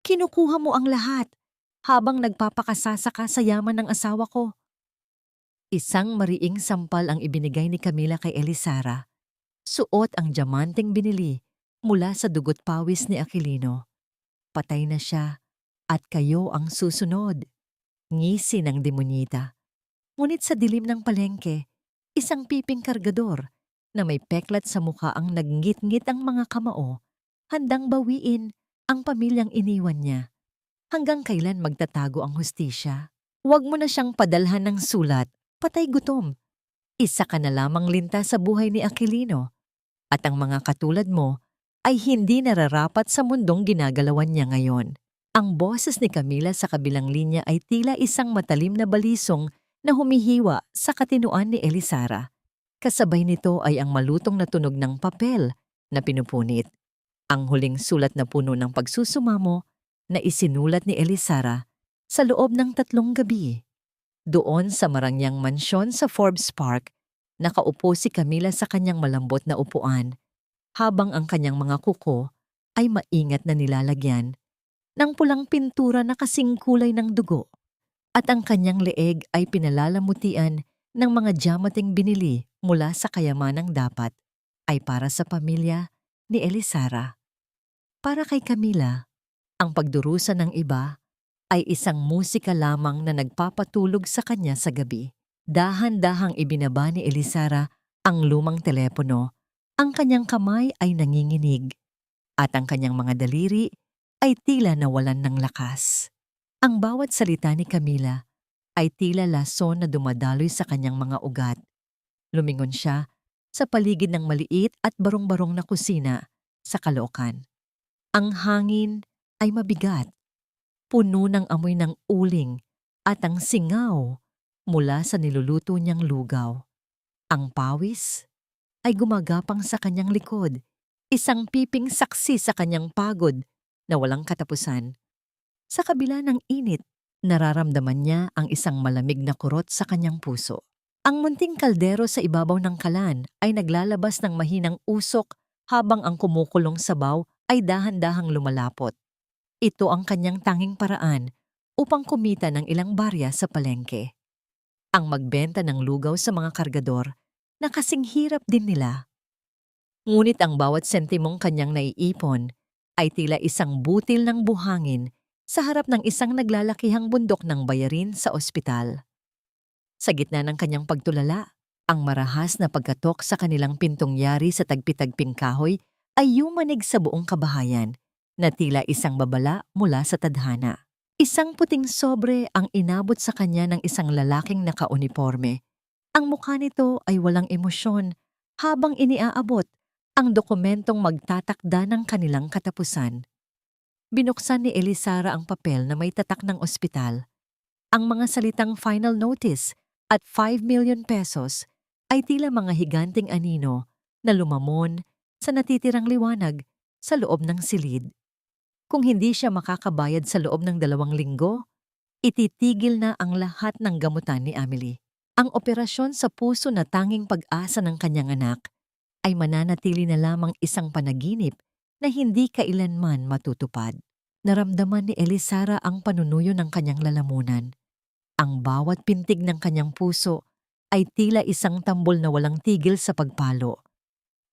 Kinukuha mo ang lahat habang nagpapakasasa ka sa yaman ng asawa ko. Isang mariing sampal ang ibinigay ni Camila kay Elisara. Suot ang diamanteng binili mula sa dugot pawis ni Aquilino. Patay na siya at kayo ang susunod. Ngisi ng demonyita. Ngunit sa dilim ng palengke, isang piping kargador na may peklat sa mukha ang nagnggit-ngit ang mga kamao, handang bawiin ang pamilyang iniwan niya. Hanggang kailan magtatago ang hustisya? Huwag mo na siyang padalhan ng sulat, patay gutom. Isa ka na lamang linta sa buhay ni Aquilino at ang mga katulad mo ay hindi nararapat sa mundong ginagalawan niya ngayon. Ang boses ni Camila sa kabilang linya ay tila isang matalim na balisong na humihiwa sa katinuan ni Elisara. Kasabay nito ay ang malutong na tunog ng papel na pinupunit. Ang huling sulat na puno ng pagsusumamo na isinulat ni Elisara sa loob ng 3 gabi. Doon sa marangyang mansyon sa Forbes Park, nakaupo si Camila sa kanyang malambot na upuan habang ang kanyang mga kuko ay maingat na nilalagyan ng pulang pintura na kasing kulay ng dugo at ang kanyang leeg ay pinalalamutian ng mga diamanteng binili mula sa kayamanang dapat ay para sa pamilya ni Elisara. Para kay Camila, ang pagdurusa ng iba ay isang musika lamang na nagpapatulog sa kanya sa gabi. Dahan-dahang ibinaba ni Elisara ang lumang telepono. Ang kanyang kamay ay nanginginig at ang kanyang mga daliri ay tila nawalan ng lakas. Ang bawat salita ni Camila ay tila lason na dumadaloy sa kanyang mga ugat. Lumingon siya sa paligid ng maliit at barong-barong na kusina sa Caloocan. Ang hangin ay mabigat, puno ng amoy ng uling at ang singaw mula sa niluluto niyang lugaw. Ang pawis ay gumagapang sa kanyang likod, isang piping saksi sa kanyang pagod na walang katapusan. Sa kabila ng init, nararamdaman niya ang isang malamig na kurot sa kanyang puso. Ang munting kaldero sa ibabaw ng kalan ay naglalabas ng mahinang usok habang ang kumukulong sabaw ay dahan-dahang lumalapot. Ito ang kanyang tanging paraan upang kumita ng ilang barya sa palengke. Ang magbenta ng lugaw sa mga kargador na kasing hirap din nila. Ngunit ang bawat sentimong kanyang naiipon ay tila isang butil ng buhangin sa harap ng isang naglalakihang bundok ng bayarin sa ospital. Sa gitna ng kanyang pagtulala, ang marahas na pagkatok sa kanilang pintong yari sa tagpi-tagping kahoy ay yumanig sa buong kabahayan na tila isang babala mula sa tadhana. Isang puting sobre ang inabot sa kanya ng isang lalaking nakauniporme. Ang mukha nito ay walang emosyon habang iniaabot ang dokumentong magtatakda ng kanilang katapusan. Binuksan ni Elisara ang papel na may tatak ng ospital. Ang mga salitang final notice at 5 million pesos ay tila mga higanting anino na lumamon sa natitirang liwanag sa loob ng silid. Kung hindi siya makakabayad sa loob ng 2 linggo, ititigil na ang lahat ng gamutan ni Amelie. Ang operasyon sa puso na tanging pag-asa ng kanyang anak ay mananatili na lamang isang panaginip na hindi kailanman matutupad. Naramdaman ni Elisara ang panunuyo ng kanyang lalamunan. Ang bawat pintig ng kanyang puso ay tila isang tambol na walang tigil sa pagpalo.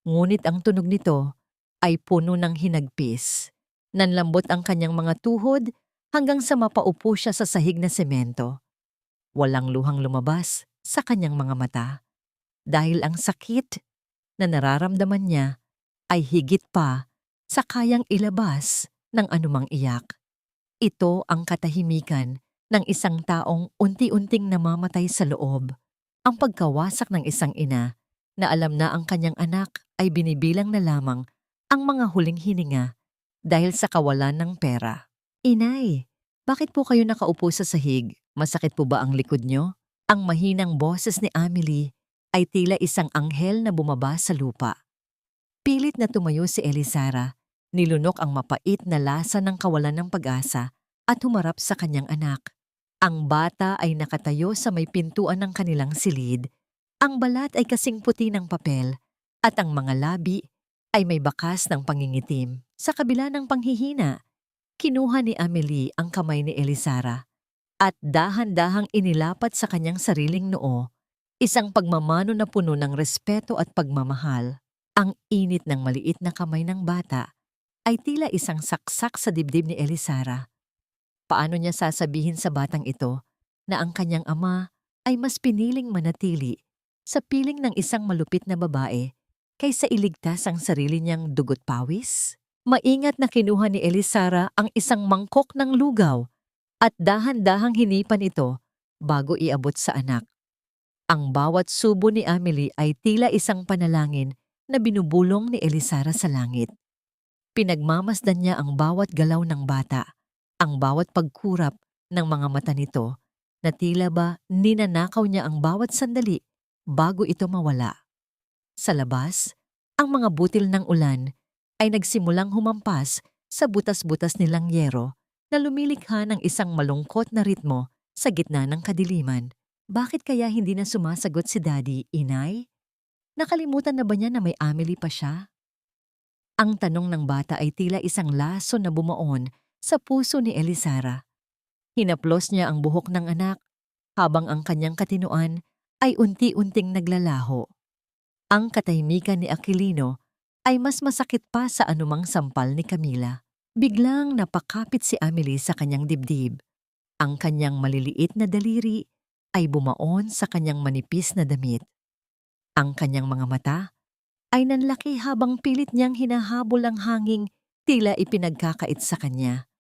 Ngunit ang tunog nito ay puno ng hinagpis. Nanlambot ang kanyang mga tuhod hanggang sa mapaupo siya sa sahig na semento. Walang luhang lumabas sa kanyang mga mata dahil ang sakit na nararamdaman niya ay higit pa sa kayang ilabas ng anumang iyak. Ito ang katahimikan ng isang taong unti-unting namamatay sa loob. Ang pagkawasak ng isang ina na alam na ang kanyang anak ay binibilang na lamang ang mga huling hininga dahil sa kawalan ng pera. Inay, bakit po kayo nakaupo sa sahig? Masakit po ba ang likod nyo? Ang mahinang boses ni Amelie ay tila isang anghel na bumaba sa lupa. Pilit na tumayo si Elisara, nilunok ang mapait na lasa ng kawalan ng pag-asa at humarap sa kanyang anak. Ang bata ay nakatayo sa may pintuan ng kanilang silid. Ang balat ay kasing puti ng papel at ang mga labi ay may bakas ng pangingitim. Sa kabila ng panghihina, Kinuha ni Amelie ang kamay ni Elisara at dahan-dahang inilapat sa kanyang sariling noo, isang pagmamano na puno ng respeto at pagmamahal. Ang init ng maliit na kamay ng bata ay tila isang saksak sa dibdib ni Elisara. Paano niya sasabihin sa batang ito na ang kanyang ama ay mas piniling manatili sa piling ng isang malupit na babae kaysa iligtas ang sarili niyang dugot pawis? Maingat na kinuha ni Elisara ang isang mangkok ng lugaw at dahan-dahang hinipan ito bago iabot sa anak. Ang bawat subo ni Amelie ay tila isang panalangin na binubulong ni Elisara sa langit. Pinagmamasdan niya ang bawat galaw ng bata, ang bawat pagkurap ng mga mata nito, na tila ba ninanakaw niya ang bawat sandali bago ito mawala. Sa labas, ang mga butil ng ulan ay nagsimulang humampas sa butas-butas nilang yero na lumilikha ng isang malungkot na ritmo sa gitna ng kadiliman. Bakit kaya hindi na sumasagot si Daddy, Inay? Nakalimutan na ba niya na may Amelie pa siya? Ang tanong ng bata ay tila isang laso na bumaon sa puso ni Elisara. Hinaplos niya ang buhok ng anak habang ang kanyang katinuan ay unti-unting naglalaho. Ang katahimikan ni Aquilino ay mas masakit pa sa anumang sampal ni Camila. Biglang napakapit si Amelie sa kanyang dibdib. Ang kanyang maliliit na daliri ay bumaon sa kanyang manipis na damit. Ang kanyang mga mata ay nanlaki habang pilit niyang hinahabol ang hanging tila ipinagkakait sa kanya.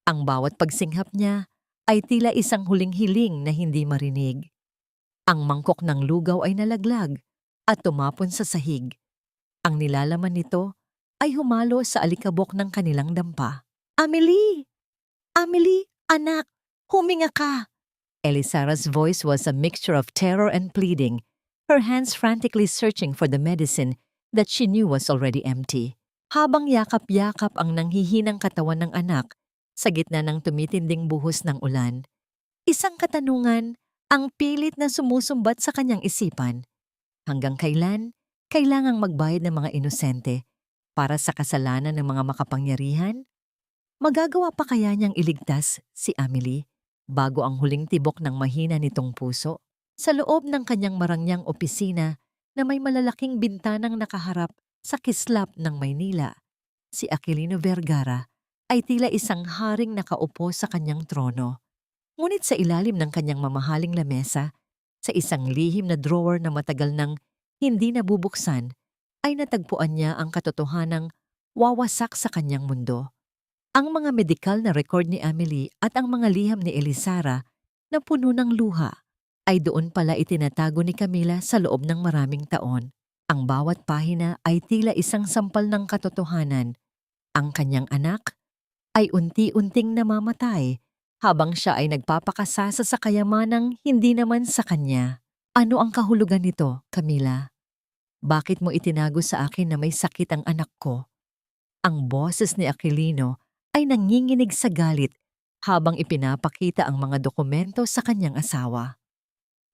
Ang bawat pagsinghap niya ay tila isang huling hiling na hindi marinig. Ang mangkok ng lugaw ay nalaglag at tumapon sa sahig. Ang nilalaman nito ay humalo sa alikabok ng kanilang dampa. Amelie! Amelie, anak! Huminga ka! Elisara's voice was a mixture of terror and pleading, her hands frantically searching for the medicine that she knew was already empty. Habang yakap-yakap ang nanghihinang katawan ng anak sa gitna ng tumitinding buhos ng ulan, isang katanungan ang pilit na sumusumbat sa kanyang isipan. Hanggang kailan kailangang magbayad ng mga inosente para sa kasalanan ng mga makapangyarihan? Magagawa pa kaya niyang iligtas si Amelie bago ang huling tibok ng mahina nitong puso? Sa loob ng kanyang marangyang opisina na may malalaking bintanang nakaharap sa kislap ng Maynila, si Aquilino Vergara ay tila isang haring nakaupo sa kanyang trono. Ngunit sa ilalim ng kanyang mamahaling lamesa, sa isang lihim na drawer na matagal nang hindi nabubuksan, ay natagpuan niya ang katotohanang wawasak sa kanyang mundo. Ang mga medikal na record ni Amelie at ang mga liham ni Elisara na puno ng luha ay doon pala itinatago ni Camila sa loob ng maraming taon. Ang bawat pahina ay tila isang sampal ng katotohanan. Ang kanyang anak ay unti-unting namamatay habang siya ay nagpapakasasa sa kayamanang hindi naman sa kanya. Ano ang kahulugan nito, Camila? Bakit mo itinago sa akin na may sakit ang anak ko? Ang boses ni Aquilino ay nanginginig sa galit habang ipinapakita ang mga dokumento sa kanyang asawa.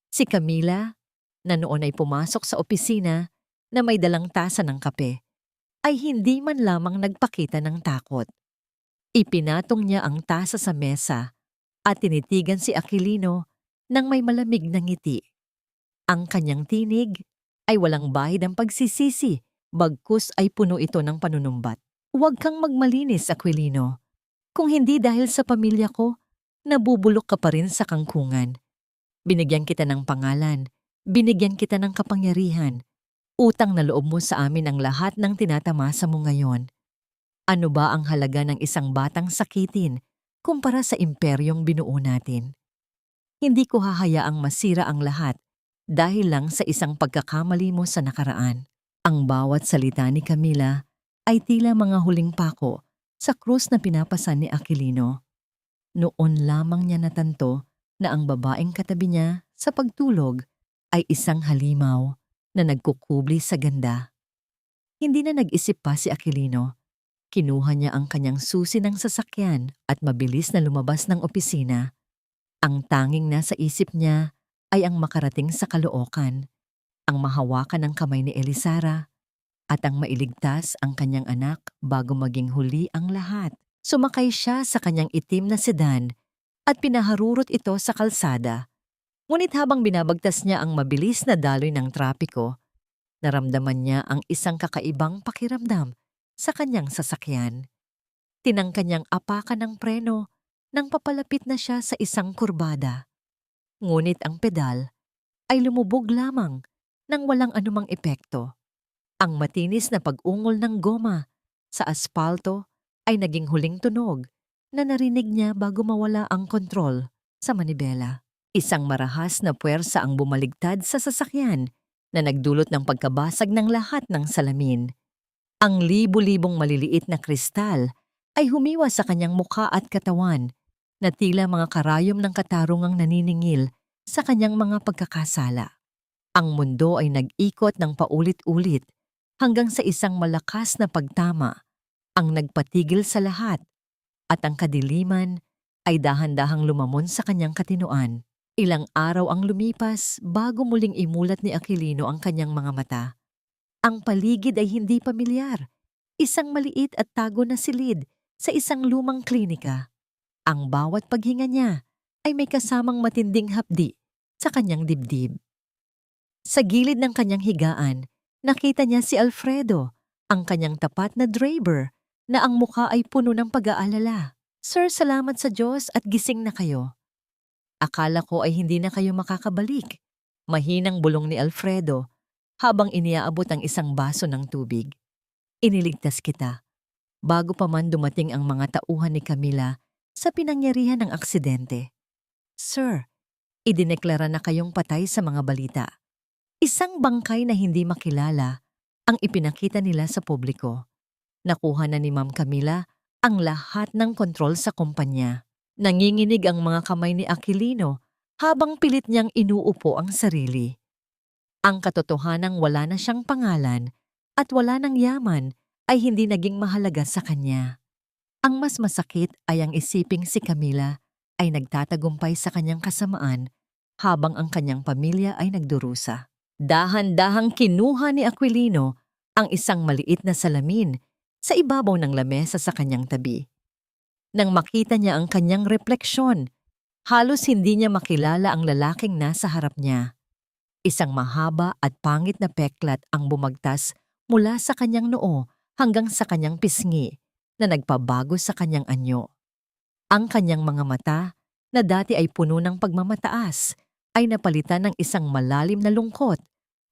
Si Camila, na noon ay pumasok sa opisina na may dalang tasa ng kape, ay hindi man lamang nagpakita ng takot. Ipinatong niya ang tasa sa mesa at tinitigan si Aquilino nang may malamig na ngiti. Ang kanyang tinig ay walang bahid ng pagsisisi, bagkus ay puno ito ng panunumbat. Huwag kang magmalinis, Aquilino. Kung hindi dahil sa pamilya ko, nabubulok ka pa rin sa kangkungan. Binigyan kita ng pangalan, binigyan kita ng kapangyarihan. Utang na loob mo sa amin ang lahat ng tinatamasa mo ngayon. Ano ba ang halaga ng isang batang sakitin kumpara sa imperyong binuo natin? Hindi ko hahayaang masira ang lahat dahil lang sa isang pagkakamali mo sa nakaraan. Ang bawat salita ni Camila ay tila mga huling pako sa krus na pinapasan ni Aquilino. Noon lamang niya natanto na ang babaeng katabi niya sa pagtulog ay isang halimaw na nagkukubli sa ganda. Hindi na nag-isip pa si Aquilino. Kinuha niya ang kanyang susi ng sasakyan at mabilis na lumabas ng opisina. Ang tanging nasa isip niya ay ang makarating sa Caloocan, ang mahawakan ng kamay ni Elisara, at ang mailigtas ang kanyang anak bago maging huli ang lahat. Sumakay siya sa kanyang itim na sedan at pinaharurot ito sa kalsada. Ngunit habang binabagtas niya ang mabilis na daloy ng trapiko, naramdaman niya ang isang kakaibang pakiramdam sa kanyang sasakyan. Tinangka niyang apakan ng preno nang papalapit na siya sa isang kurbada. Ngunit ang pedal ay lumubog lamang nang walang anumang epekto. Ang matinis na pag-ungol ng goma sa aspalto ay naging huling tunog na narinig niya bago mawala ang kontrol sa manibela. Isang marahas na puwersa ang bumaligtad sa sasakyan na nagdulot ng pagkabasag ng lahat ng salamin. Ang libu-libong maliliit na kristal ay humiwa sa kanyang mukha at katawan na tila mga karayom ng katarungang naniningil sa kanyang mga pagkakasala. Ang mundo ay nag-ikot ng paulit-ulit hanggang sa isang malakas na pagtama ang nagpatigil sa lahat at ang kadiliman ay dahan-dahang lumamon sa kanyang katinoan. Ilang araw ang lumipas bago muling imulat ni Aquilino ang kanyang mga mata. Ang paligid ay hindi pamilyar. Isang maliit at tago na silid sa isang lumang klinika. Ang bawat paghinga niya ay may kasamang matinding hapdi sa kanyang dibdib. Sa gilid ng kanyang higaan, nakita niya si Alfredo, ang kanyang tapat na driver, na ang mukha ay puno ng pag-aalala. "Sir, salamat sa Diyos at gising na kayo. Akala ko ay hindi na kayo makakabalik." Mahinang bulong ni Alfredo habang iniaabot ang isang baso ng tubig. "Iniligtas kita bago pa man dumating ang mga tauhan ni Camila sa pinangyarihan ng aksidente. Sir, idineklara na kayong patay sa mga balita." Isang bangkay na hindi makilala ang ipinakita nila sa publiko. Nakuha na ni Ma'am Camila ang lahat ng kontrol sa kumpanya. Nanginginig ang mga kamay ni Aquilino habang pilit niyang inuupo ang sarili. Ang katotohanang wala na siyang pangalan at wala ng yaman ay hindi naging mahalaga sa kanya. Ang mas masakit ay ang isiping si Camila ay nagtatagumpay sa kanyang kasamaan habang ang kanyang pamilya ay nagdurusa. Dahan-dahang kinuha ni Aquilino ang isang maliit na salamin sa ibabaw ng lamesa sa kanyang tabi. Nang makita niya ang kanyang refleksyon, halos hindi niya makilala ang lalaking nasa harap niya. Isang mahaba at pangit na peklat ang bumagtas mula sa kanyang noo hanggang sa kanyang pisngi na nagpabago sa kanyang anyo. Ang kanyang mga mata, na dati ay puno ng pagmamataas, ay napalitan ng isang malalim na lungkot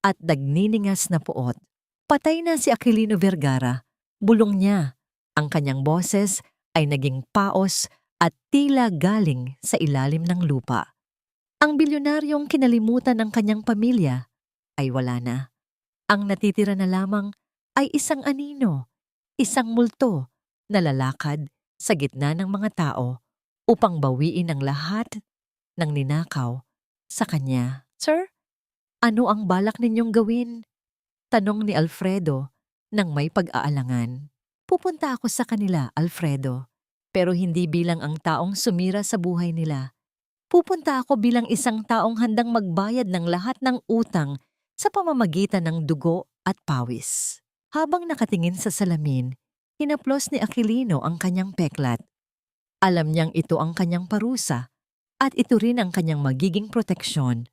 at nagniningas na puot. "Patay na si Aquilino Vergara," bulong niya. Ang kanyang boses ay naging paos at tila galing sa ilalim ng lupa. Ang bilyonaryong kinalimutan ng kanyang pamilya ay wala na. Ang natitira na lamang ay isang anino, isang multo na lalakad sa gitna ng mga tao upang bawiin ang lahat ng ninakaw sa kanya. "Sir, ano ang balak ninyong gawin?" tanong ni Alfredo nang may pag-aalangan. "Pupunta ako sa kanila, Alfredo, pero hindi bilang ang taong sumira sa buhay nila. Pupunta ako bilang isang taong handang magbayad ng lahat ng utang sa pamamagitan ng dugo at pawis." Habang nakatingin sa salamin, hinaplos ni Aquilino ang kanyang peklat. Alam niyang ito ang kanyang parusa at ito rin ang kanyang magiging proteksyon.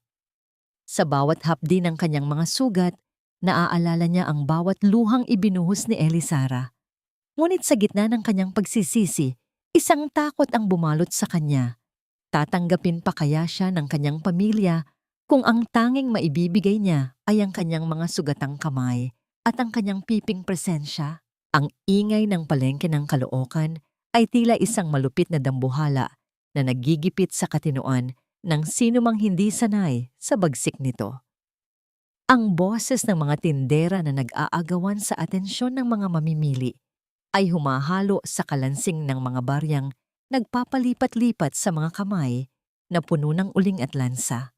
Sa bawat hapdi ng kanyang mga sugat, naaalala niya ang bawat luhang ibinuhos ni Elisara. Ngunit sa gitna ng kanyang pagsisisi, isang takot ang bumalot sa kanya. Tatanggapin pa kaya siya ng kanyang pamilya kung ang tanging maibibigay niya ay ang kanyang mga sugatang kamay at ang kanyang piping presensya? Ang ingay ng palengke ng Caloocan ay tila isang malupit na dambuhala na nagigipit sa katinoan ng sinumang hindi sanay sa bagsik nito. Ang boses ng mga tindera na nag-aagawan sa atensyon ng mga mamimili ay humahalo sa kalansing ng mga baryang nagpapalipat-lipat sa mga kamay na puno ng uling at lansa.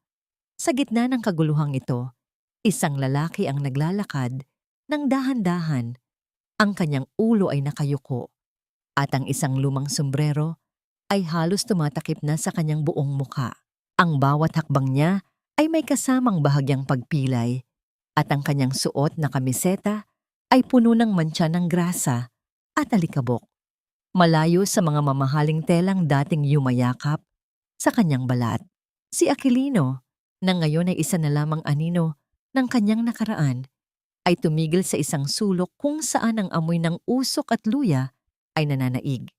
Sa gitna ng kaguluhang ito, isang lalaki ang naglalakad ng dahan-dahan. Ang kanyang ulo ay nakayuko at ang isang lumang sombrero ay halos tumatakip na sa kanyang buong muka. Ang bawat hakbang niya ay may kasamang bahagyang pagpilay at ang kanyang suot na kamiseta ay puno ng mantsa ng grasa at alikabok. malayo sa mga mamahaling telang dating yumayakap sa kanyang balat. Si Aquilino, na ngayon ay isa na lamang anino ng kanyang nakaraan, ay tumigil sa isang sulok kung saan ang amoy ng usok at luya ay nananaig.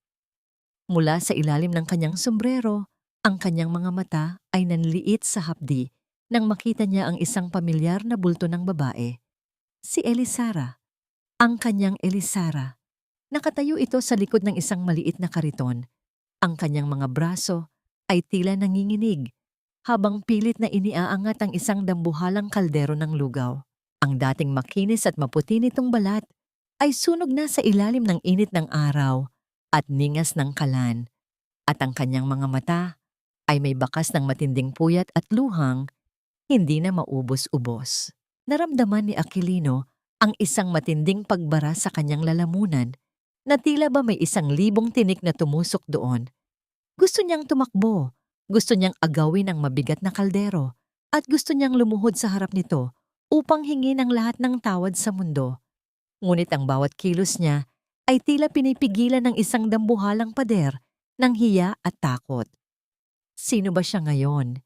Mula sa ilalim ng kanyang sombrero, ang kanyang mga mata ay nanliit sa hapdi nang makita niya ang isang pamilyar na bulto ng babae. Si Elisara, ang kanyang Elisara. Nakatayo ito sa likod ng isang maliit na kariton. Ang kanyang mga braso ay tila nanginginig habang pilit na iniaangat ang isang dambuhalang kaldero ng lugaw. Ang dating makinis at maputi nitong balat ay sunog na sa ilalim ng init ng araw at ningas ng kalan, at ang kanyang mga mata ay may bakas ng matinding puyat at luhang hindi na maubos-ubos. Naramdaman ni Aquilino ang isang matinding pagbara sa kanyang lalamunan na tila ba may 1,000 tinik na tumusok doon. Gusto niyang tumakbo, gusto niyang agawin ang mabigat na kaldero, at gusto niyang lumuhod sa harap nito upang hingin ang lahat ng tawad sa mundo. Ngunit ang bawat kilos niya ay tila pinipigilan ng isang dambuhalang pader ng hiya at takot. Sino ba siya ngayon?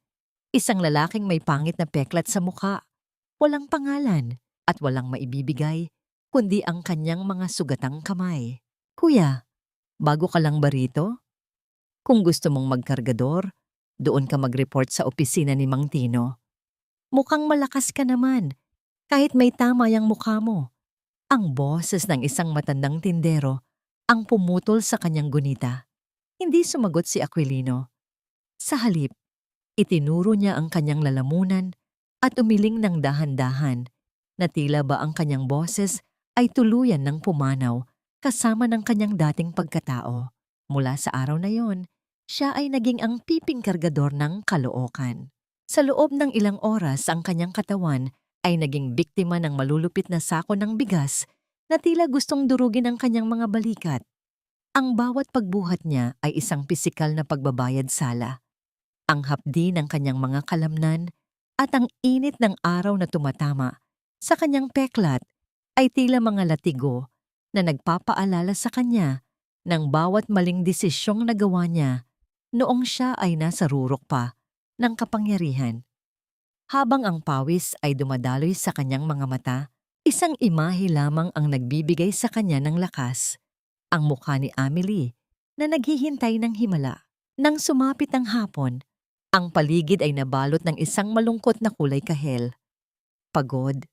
Isang lalaking may pangit na peklat sa mukha, walang pangalan at walang maibibigay, kundi ang kanyang mga sugatang kamay. Kuya, bago ka lang ba rito? Kung gusto mong magkargador, doon ka mag-report sa opisina ni Mang Tino. Mukhang malakas ka naman, kahit may tama yung mukha mo. Ang boses ng isang matandang tindero ang pumutol sa kanyang gunita. Hindi sumagot si Aquilino. Sa halip, itinuro niya ang kanyang lalamunan at umiling ng dahan-dahan na tila ba ang kanyang boses ay tuluyan ng pumanaw kasama ng kanyang dating pagkatao. Mula sa araw na yon, siya ay naging ang piping kargador ng Caloocan. Sa loob ng ilang oras, ang kanyang katawan ay naging biktima ng malulupit na sako ng bigas na tila gustong durugin ang kanyang mga balikat. Ang bawat pagbuhat niya ay isang pisikal na pagbabayad sala. Ang hapdi ng kanyang mga kalamnan at ang init ng araw na tumatama sa kanyang peklat ay tila mga latigo na nagpapaalala sa kanya ng bawat maling desisyong nagawa niya noong siya ay nasa rurok pa ng kapangyarihan. Habang ang pawis ay dumadaloy sa kanyang mga mata, isang imahe lamang ang nagbibigay sa kanya ng lakas. Ang mukha ni Amelie na naghihintay ng himala. Nang sumapit ang hapon, ang paligid ay nabalot ng isang malungkot na kulay kahel. Pagod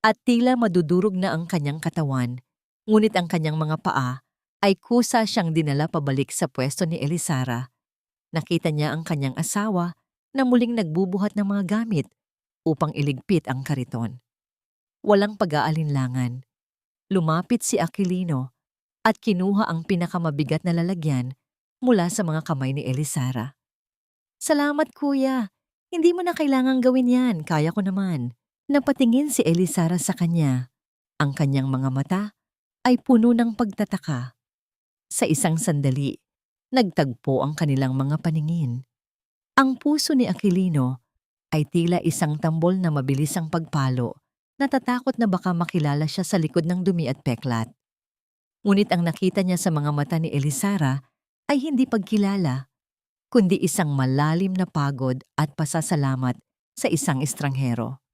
at tila madudurog na ang kanyang katawan, ngunit ang kanyang mga paa ay kusa siyang dinala pabalik sa pwesto ni Elisara. Nakita niya ang kanyang asawa na muling nagbubuhat ng mga gamit upang iligpit ang kariton. Walang pag-aalinlangan. Lumapit si Aquilino at kinuha ang pinakamabigat na lalagyan mula sa mga kamay ni Elisara. Salamat kuya, hindi mo na kailangang gawin yan, kaya ko naman. Napatingin si Elisara sa kanya. Ang kanyang mga mata ay puno ng pagtataka. Sa isang sandali, nagtagpo ang kanilang mga paningin. Ang puso ni Aquilino ay tila isang tambol na mabilis ang pagpalo, natatakot na baka makilala siya sa likod ng dumi at peklat. Ngunit ang nakita niya sa mga mata ni Elisara ay hindi pagkilala, kundi isang malalim na pagod at pasasalamat sa isang estranghero.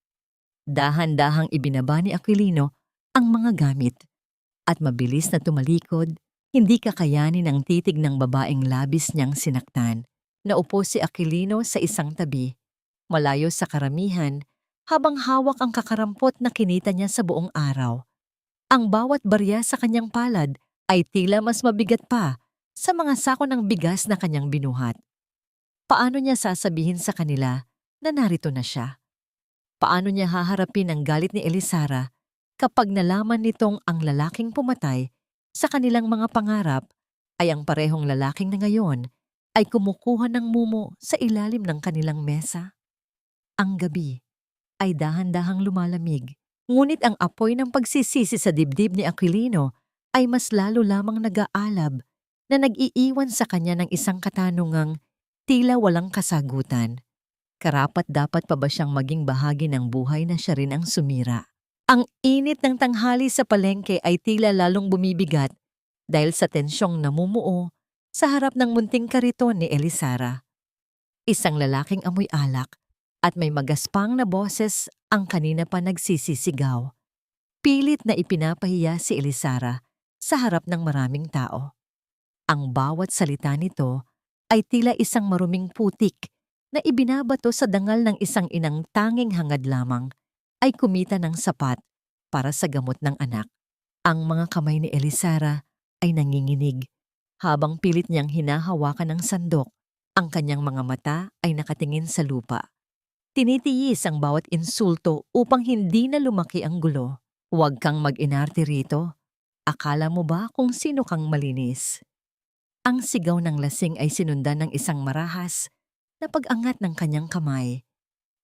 Dahan-dahang ibinaba ni Aquilino ang mga gamit at mabilis na tumalikod, hindi kakayanin ang titig ng babaeng labis niyang sinaktan. Naupo si Aquilino sa isang tabi, malayo sa karamihan, habang hawak ang kakarampot na kinita niya sa buong araw. Ang bawat barya sa kanyang palad ay tila mas mabigat pa sa mga sako ng bigas na kanyang binuhat. Paano niya sasabihin sa kanila na narito na siya? Paano niya haharapin ang galit ni Elisara kapag nalaman nitong ang lalaking pumatay sa kanilang mga pangarap ay ang parehong lalaking na ngayon ay kumukuha ng mumo sa ilalim ng kanilang mesa? Ang gabi ay dahan-dahang lumalamig, ngunit ang apoy ng pagsisisi sa dibdib ni Aquilino ay mas lalo lamang nag-aalab na nag-iiwan sa kanya ng isang katanungang tila walang kasagutan. Karapat-dapat pa ba siyang maging bahagi ng buhay na siya rin ang sumira? Ang init ng tanghali sa palengke ay tila lalong bumibigat dahil sa tensyong namumuo sa harap ng munting kariton ni Elisara. Isang lalaking amoy alak at may magaspang na boses ang kanina pa nagsisisigaw. Pilit na ipinapahiya si Elisara sa harap ng maraming tao. Ang bawat salita nito ay tila isang maruming putik na ibinabato sa dangal ng isang inang tanging hangad lamang ay kumita ng sapat para sa gamot ng anak. Ang mga kamay ni Elisara ay nanginginig habang pilit niyang hinahawakan ng sandok. Ang kanyang mga mata ay nakatingin sa lupa. Tinitiis ang bawat insulto upang hindi na lumaki ang gulo. Huwag kang mag-inarte rito. Akala mo ba kung sino kang malinis? Ang sigaw ng lasing ay sinundan ng isang marahas na pag-angat ng kanyang kamay.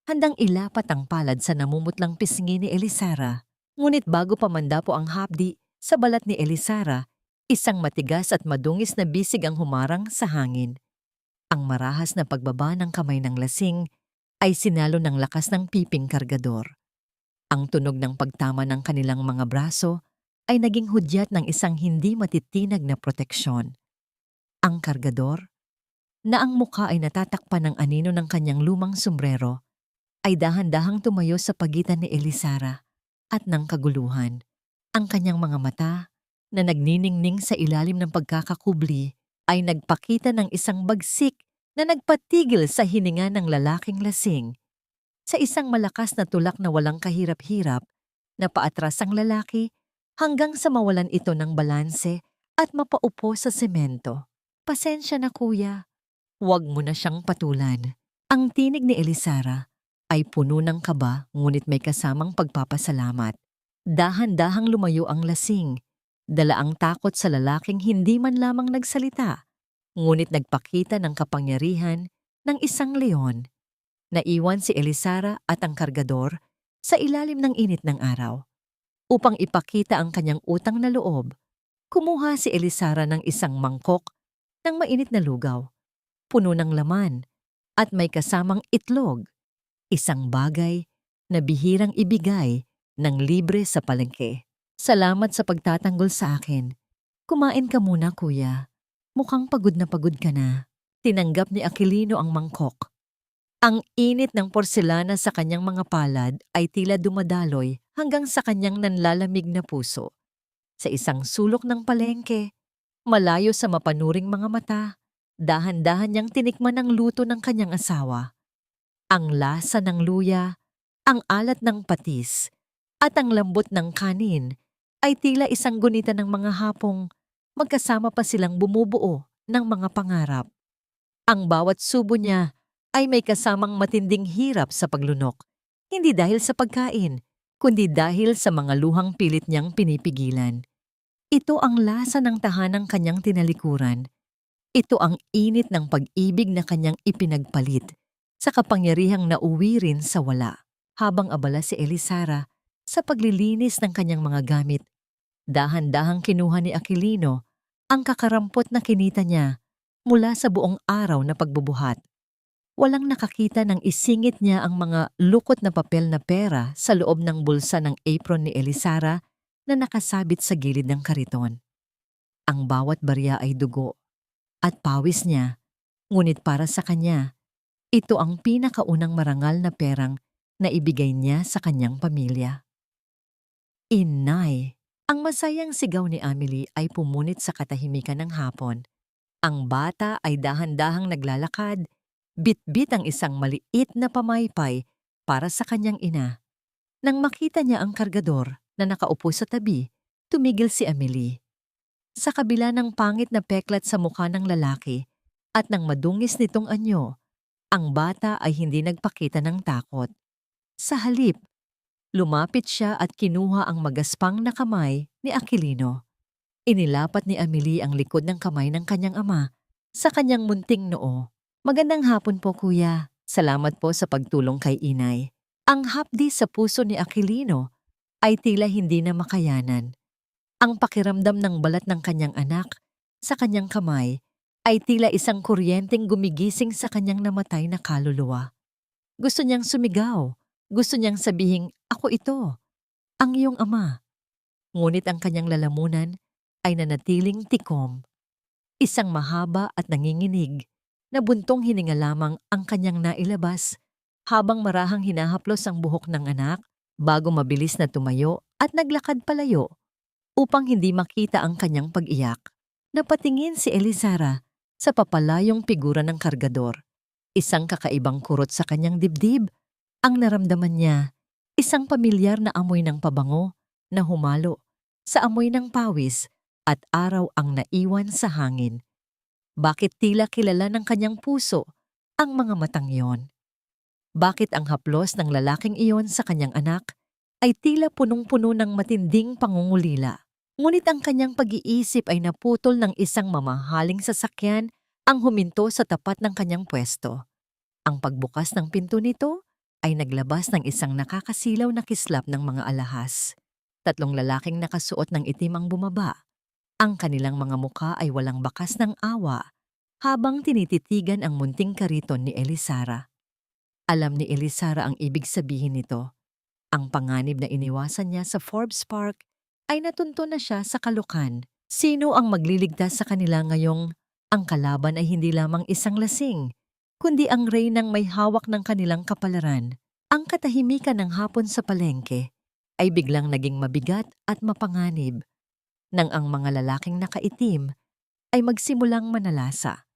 Handang ilapat ang palad sa namumutlang pisngi ni Elisara. Ngunit bago pamanda po ang hapdi sa balat ni Elisara, isang matigas at madungis na bisig ang humarang sa hangin. Ang marahas na pagbaba ng kamay ng lasing ay sinalo ng lakas ng piping kargador. Ang tunog ng pagtama ng kanilang mga braso ay naging hudyat ng isang hindi matitinag na proteksyon. Ang kargador, na ang mukha ay natatakpan ng anino ng kanyang lumang sombrero, ay dahan-dahang tumayo sa pagitan ni Elisara at ng kaguluhan. Ang kanyang mga mata, na nagniningning sa ilalim ng pagkakakubli, ay nagpakita ng isang bagsik na nagpatigil sa hininga ng lalaking lasing. Sa isang malakas na tulak na walang kahirap-hirap, napaatras ang lalaki hanggang sa mawalan ito ng balanse at mapaupo sa semento. Pasensya na kuya, huwag mo na siyang patulan. Ang tinig ni Elisara ay puno ng kaba ngunit may kasamang pagpapasalamat. Dahan-dahang lumayo ang lasing, dala ang takot sa lalaking hindi man lamang nagsalita, ngunit nagpakita ng kapangyarihan ng isang leon. Naiwan si Elisara at ang kargador sa ilalim ng init ng araw. Upang ipakita ang kanyang utang na loob, kumuha si Elisara ng isang mangkok ng mainit na lugaw, puno ng laman at may kasamang itlog, isang bagay na bihirang ibigay ng libre sa palengke. Salamat sa pagtatanggol sa akin. Kumain ka muna kuya. Mukhang pagod ka na. Tinanggap ni Aquilino ang mangkok. Ang init ng porselana sa kanyang mga palad ay tila dumadaloy hanggang sa kanyang nanlalamig na puso. Sa isang sulok ng palengke, malayo sa mapanuring mga mata, dahan-dahan niyang tinikman ang luto ng kanyang asawa. Ang lasa ng luya, ang alat ng patis, at ang lambot ng kanin ay tila isang gunita ng mga hapong magkasama pa silang bumubuo ng mga pangarap. Ang bawat subo niya ay may kasamang matinding hirap sa paglunok, hindi dahil sa pagkain, kundi dahil sa mga luhang pilit niyang pinipigilan. Ito ang lasa ng tahanang kanyang tinalikuran. Ito ang init ng pag-ibig na kanyang ipinagpalit sa kapangyarihang nauwi rin sa wala. Habang abala si Elisara sa paglilinis ng kanyang mga gamit, dahan-dahang kinuha ni Aquilino ang kakarampot na kinita niya mula sa buong araw na pagbubuhat. Walang nakakita nang isingit niya ang mga lukot na papel na pera sa loob ng bulsa ng apron ni Elisara na nakasabit sa gilid ng kariton. Ang bawat barya ay dugo at pawis niya, ngunit para sa kanya, ito ang pinakaunang marangal na perang na ibigay niya sa kanyang pamilya. Inay! Ang masayang sigaw ni Amelie ay pumunit sa katahimikan ng hapon. Ang bata ay dahan-dahang naglalakad, bit-bit ang isang maliit na pamaypay para sa kanyang ina. Nang makita niya ang kargador na nakaupo sa tabi, tumigil si Amelie. Sa kabila ng pangit na peklat sa mukha ng lalaki at ng madungis nitong anyo, ang bata ay hindi nagpakita ng takot. Sa halip, lumapit siya at kinuha ang magaspang na kamay ni Aquilino. Inilapat ni Amelie ang likod ng kamay ng kanyang ama sa kanyang munting noo. Magandang hapon po kuya. Salamat po sa pagtulong kay inay. Ang hapdi sa puso ni Aquilino ay tila hindi na makayanan. Ang pakiramdam ng balat ng kanyang anak sa kanyang kamay ay tila isang kuryenteng gumigising sa kanyang namatay na kaluluwa. Gusto niyang sumigaw. Gusto niyang sabihing, ako ito, ang iyong ama. Ngunit ang kanyang lalamunan ay nanatiling tikom. Isang mahaba at nanginginig na buntong hininga lamang ang kanyang nailabas habang marahang hinahaplos ang buhok ng anak bago mabilis na tumayo at naglakad palayo upang hindi makita ang kanyang pag-iyak. Napatingin si Elizara sa papalayong figura ng kargador. Isang kakaibang kurot sa kanyang dibdib. Ang naramdaman niya, isang pamilyar na amoy ng pabango na humalo sa amoy ng pawis at araw ang naiwan sa hangin. Bakit tila kilala ng kanyang puso ang mga matang iyon? Bakit ang haplos ng lalaking iyon sa kanyang anak ay tila punong-puno ng matinding pangungulila? Ngunit ang kanyang pag-iisip ay naputol ng isang mamahaling sasakyan ang huminto sa tapat ng kanyang pwesto. Ang pagbukas ng pinto nito ay naglabas ng isang nakakasilaw na kislap ng mga alahas. 3 lalaking nakasuot ng itim ang bumaba. Ang kanilang mga muka ay walang bakas ng awa habang tinititigan ang munting kariton ni Elizara. Alam ni Elizara ang ibig sabihin nito. Ang panganib na iniwasan niya sa Forbes Park ay natunto na siya sa kalukan. Sino ang magliligtas sa kanila ngayong ang kalaban ay hindi lamang isang lasing, kundi ang reynang may hawak ng kanilang kapalaran? Ang katahimikan ng hapon sa palengke ay biglang naging mabigat at mapanganib nang ang mga lalaking nakaitim ay magsimulang manalasa.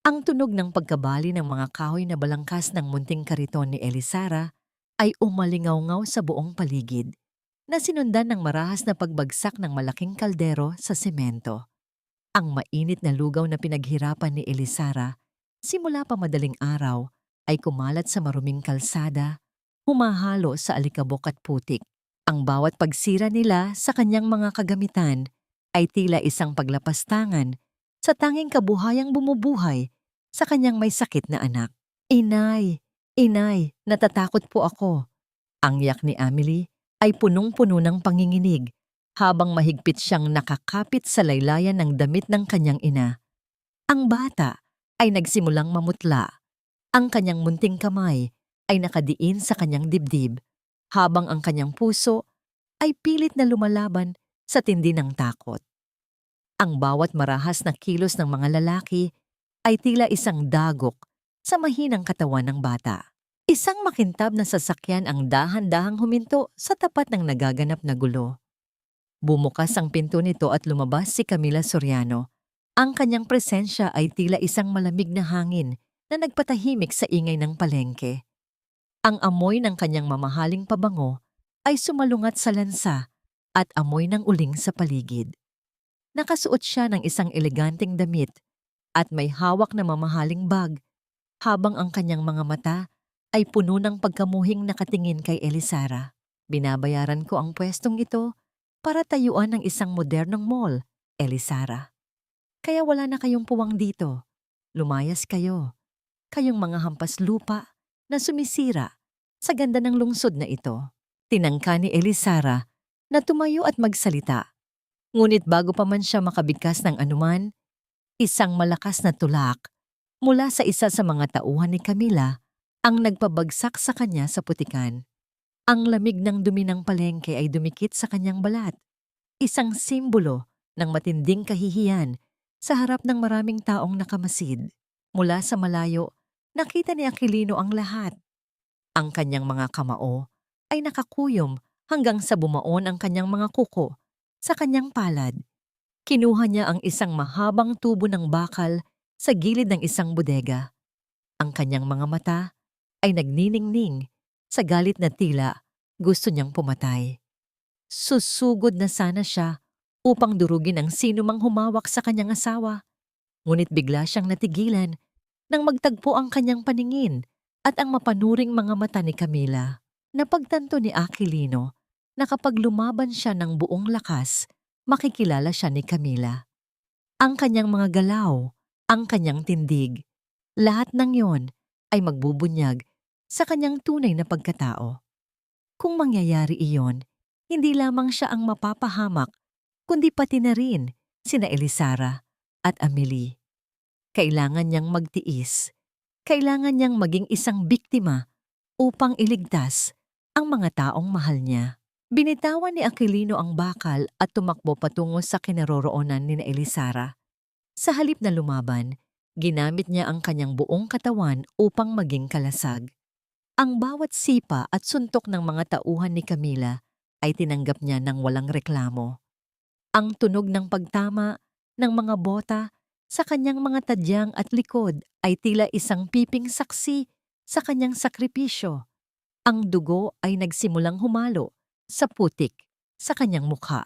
Ang tunog ng pagkabali ng mga kahoy na balangkas ng munting kariton ni Elizara ay umalingaw-ngaw sa buong paligid, na sinundan ng marahas na pagbagsak ng malaking kaldero sa semento. Ang mainit na lugaw na pinaghirapan ni Elizara simula pa madaling araw ay kumalat sa maruming kalsada, humahalo sa alikabok at putik. Ang bawat pagsira nila sa kanyang mga kagamitan ay tila isang paglapastangan sa tanging kabuhayang bumubuhay sa kanyang may sakit na anak. Inay, inay, natatakot po ako. Ang yak ni Amelie ay punong-puno ng panginginig habang mahigpit siyang nakakapit sa laylayan ng damit ng kanyang ina. Ang bata ay nagsimulang mamutla. Ang kanyang munting kamay ay nakadiin sa kanyang dibdib habang ang kanyang puso ay pilit na lumalaban sa tindi ng takot. Ang bawat marahas na kilos ng mga lalaki ay tila isang dagok sa mahinang katawan ng bata. Isang makintab na sasakyan ang dahan-dahang huminto sa tapat ng nagaganap na gulo. Bumukas ang pinto nito at lumabas si Camila Soriano. Ang kanyang presensya ay tila isang malamig na hangin na nagpatahimik sa ingay ng palengke. Ang amoy ng kanyang mamahaling pabango ay sumalungat sa lansa at amoy ng uling sa paligid. Nakasuot siya ng isang eleganteng damit at may hawak na mamahaling bag habang ang kanyang mga mata ay puno ng pagkamuhing nakatingin kay Elizara. Binabayaran ko ang pwestong ito para tayuan ng isang modernong mall, Elizara. Kaya wala na kayong puwang dito. Lumayas kayo. Kayong mga hampas lupa na sumisira sa ganda ng lungsod na ito. Tinangka ni Elizara na tumayo at magsalita. Ngunit bago pa man siya makabigkas ng anuman, isang malakas na tulak mula sa isa sa mga tauhan ni Camila ang nagpabagsak sa kanya sa putikan. Ang lamig ng dumi ng palengke ay dumikit sa kanyang balat, isang simbolo ng matinding kahihiyan sa harap ng maraming taong nakamasid. Mula sa malayo, nakita ni Aquilino ang lahat. Ang kanyang mga kamao ay nakakuyom hanggang sa bumaon ang kanyang mga kuko sa kanyang palad. Kinuha niya ang isang mahabang tubo ng bakal sa gilid ng isang bodega. Ang kanyang mga mata ay nagniningning sa galit na tila gusto niyang pumatay. Susugod na sana siya upang durugin ang sino mang humawak sa kanyang asawa. Ngunit bigla siyang natigilan nang magtagpo ang kanyang paningin at ang mapanuring mga mata ni Camila. Napagtanto ni Aquilino na kapag lumaban siya ng buong lakas, makikilala siya ni Camila. Ang kanyang mga galaw, ang kanyang tindig, lahat ng yon ay magbubunyag sa kanyang tunay na pagkatao. Kung mangyayari iyon, hindi lamang siya ang mapapahamak, kundi pati na rin sina Elizara at Amelie. Kailangan niyang magtiis. Kailangan niyang maging isang biktima upang iligtas ang mga taong mahal niya. Binitawan ni Aquilino ang bakal at tumakbo patungo sa kinaroroonan ni na Elisara. Sa halip na lumaban, ginamit niya ang kanyang buong katawan upang maging kalasag. Ang bawat sipa at suntok ng mga tauhan ni Camila ay tinanggap niya ng walang reklamo. Ang tunog ng pagtama ng mga bota sa kanyang mga tadyang at likod ay tila isang piping saksi sa kanyang sakripisyo. Ang dugo ay nagsimulang humalo sa putik sa kanyang mukha.